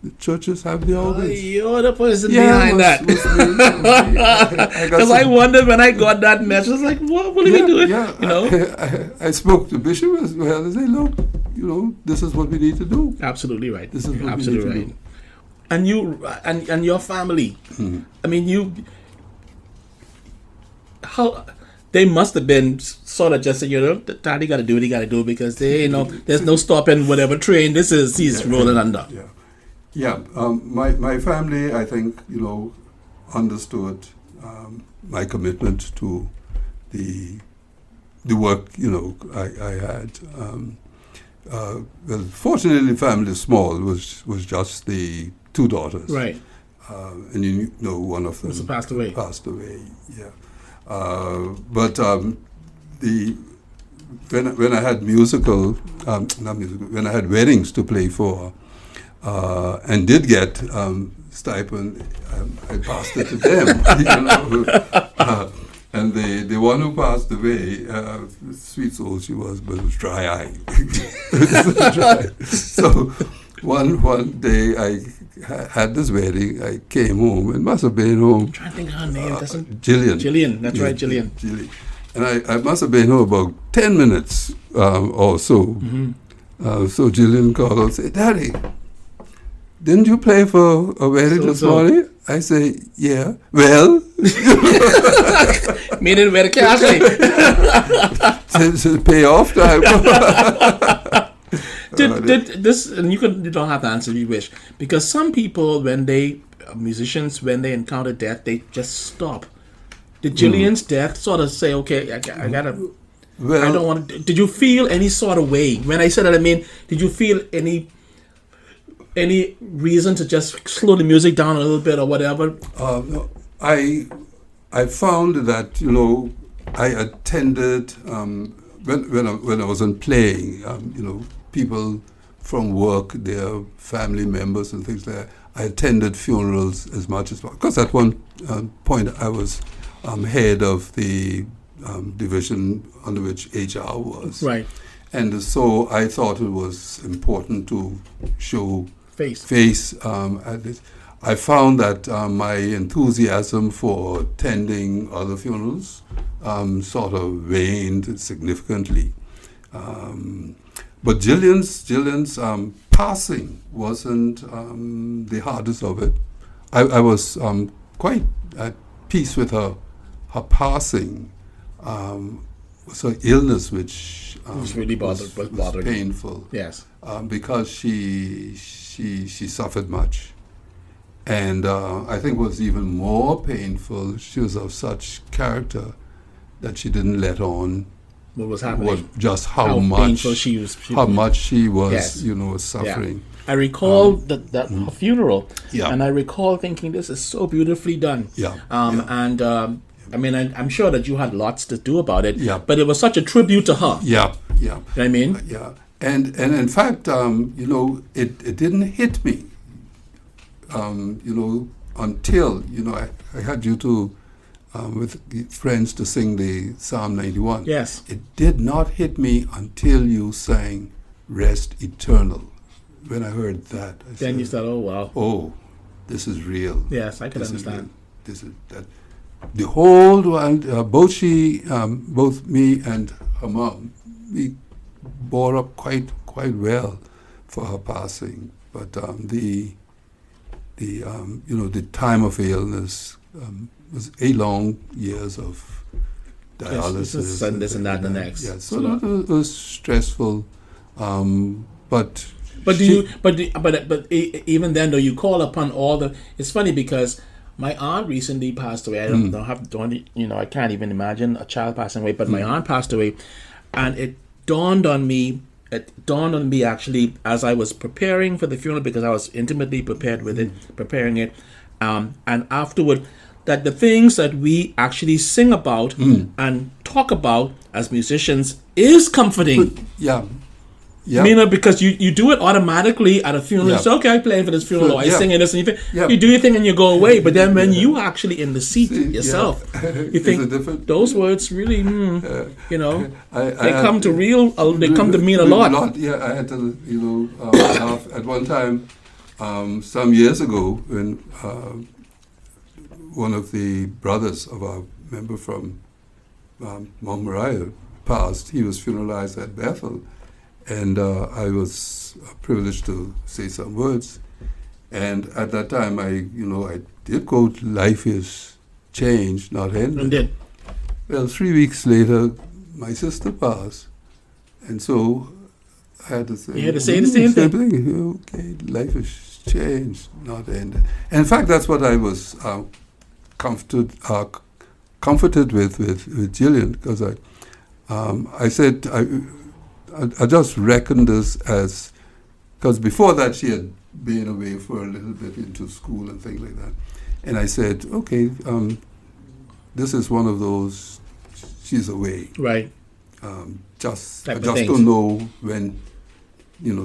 The churches have the organs. You're the person behind that. Because I wondered when I got that message, I was like, what are we doing? Yeah. I spoke to Bishop as well. I said, look, this is what we need to do. Absolutely right. This is what absolutely we need right. to do. And you and your family. Mm-hmm. I mean, they must have been sort of just Daddy got to do what he got to do because there's no stopping whatever train he's rolling under. Yeah. Yeah, my family, I think, understood my commitment to the work, I had. Well, fortunately, the family is small. It was just the two daughters. Right. And one of them passed away. Yeah. But when I had when I had weddings to play for. And did get stipend, I passed it to them. And the one who passed away, sweet soul she was, but it was dry eye. So one day I had this wedding. I came home and must have been home. I'm trying to think her name. Jillian. That's right, Jillian. And I must have been home about 10 minutes or so. Mm-hmm. So Jillian called and said, Daddy, didn't you play for a wedding this morning? I say, yeah. Well? Meaning where the cash Since pay off time. Did this, and you don't have to answer if you wish, because some people, musicians, when they encounter death, they just stop. Did Jillian's death sort of say, okay, I gotta, I don't want to, did you feel any sort of way? When I said that, I mean, did you feel any reason to just slow the music down a little bit or whatever? No, I found that I attended when I wasn't playing. People from work, their family members and things like that. I attended funerals as much as possible. Because at one point I was head of the division under which HR was. Right. And so I thought it was important to show face at this. I found that my enthusiasm for attending other funerals sort of waned significantly. But Jillian's passing wasn't the hardest of it. I was quite at peace with her passing. Was her illness, which was really was painful. Yes, because she suffered much, and I think was even more painful. She was of such character that she didn't let on what was happening. How much she was yes. Suffering. Yeah. I recall that her funeral, and I recall thinking, this is so beautifully done. And I'm sure that you had lots to do about it. But it was such a tribute to her. You know what I mean? And in fact, it didn't hit me. Until I had you to. With friends to sing the Psalm 91. Yes. It did not hit me until you sang Rest Eternal. When I heard that, I said, you said, oh, wow. Oh, this is real. Yes, I can understand. This is that. The whole world, both me and her mom, we bore up quite well for her passing. But the time of illness was 8 long years of dialysis. And this and that, the next. Yeah, so that was stressful. But even then, though, you call upon all the. It's funny because my aunt recently passed away. I can't even imagine a child passing away. But my aunt passed away, and it dawned on me. Actually as I was preparing for the funeral, because I was intimately prepared with it, preparing it, and afterward, that the things that we actually sing about and talk about as musicians is comforting. Yeah. Because you do it automatically at a funeral. You say, okay, I'm playing for this funeral, or I sing in this, and you do your thing and you go away. But then when you actually in the seat yourself, you think those words really, they come to mean a lot. Yeah, I had to, laugh at one time, some years ago, when one of the brothers of our member from Mount Moriah passed. He was funeralized at Bethel. And I was privileged to say some words. And at that time, I did quote, "Life is change, not ended." And did. Well, 3 weeks later, my sister passed. And so I had to say... You had to say the same thing. Okay, life is change, not ended. And in fact, that's what I was comforted with Jillian, because I said... I just reckoned this as, because before that she had been away for a little bit into school and things like that. And I said, okay, this is one of those, she's away. Right. I just don't know when,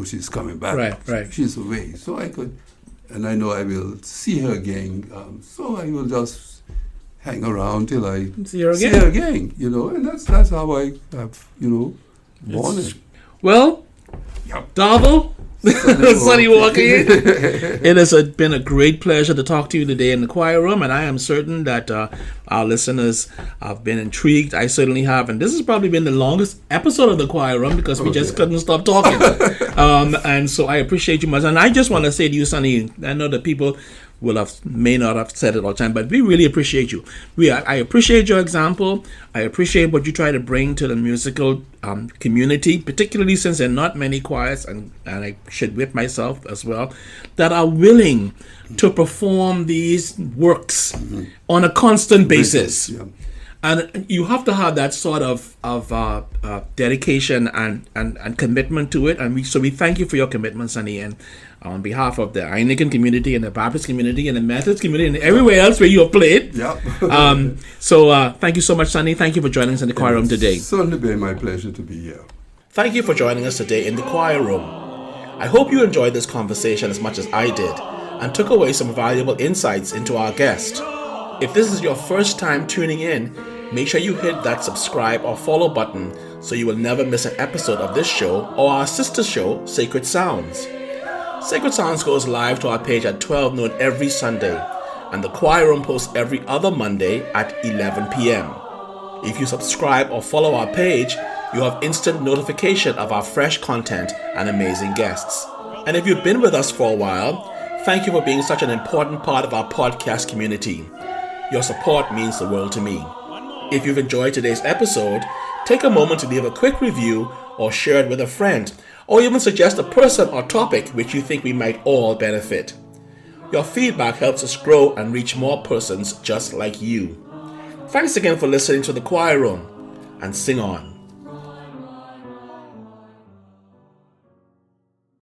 she's coming back. Right. She's away. So I could, and I know I will see her again. So I will just hang around till I see her again. And that's how I have, morning. Well, Darville, Sonny Walkine, it has been a great pleasure to talk to you today in the choir room, and I am certain that our listeners have been intrigued. I certainly have, and this has probably been the longest episode of the choir room because we just couldn't stop talking. And so I appreciate you much, and I just want to say to you, Sonny, I know that people may not have said it all the time, but we really appreciate you. I appreciate your example. I appreciate what you try to bring to the musical community, particularly since there are not many choirs, and I should whip myself as well, that are willing to perform these works on a constant basis. And you have to have that sort of dedication and commitment to it. And we thank you for your commitment, Sonny, and on behalf of the Anglican community and the Baptist community and the Methodist community and everywhere else where you have played. Yeah. So thank you so much, Sonny. Thank you for joining us in the choir room today. It's certainly been my pleasure to be here. Thank you for joining us today in the choir room. I hope you enjoyed this conversation as much as I did and took away some valuable insights into our guest. If this is your first time tuning in, make sure you hit that subscribe or follow button so you will never miss an episode of this show or our sister show, Sacred Sounds. Sacred Sounds goes live to our page at 12 noon every Sunday, and the choir room posts every other Monday at 11 p.m. If you subscribe or follow our page, you have instant notification of our fresh content and amazing guests. And if you've been with us for a while, thank you for being such an important part of our podcast community. Your support means the world to me. If you've enjoyed today's episode, take a moment to leave a quick review or share it with a friend, or even suggest a person or topic which you think we might all benefit. Your feedback helps us grow and reach more persons just like you. Thanks again for listening to the choir room, and sing on.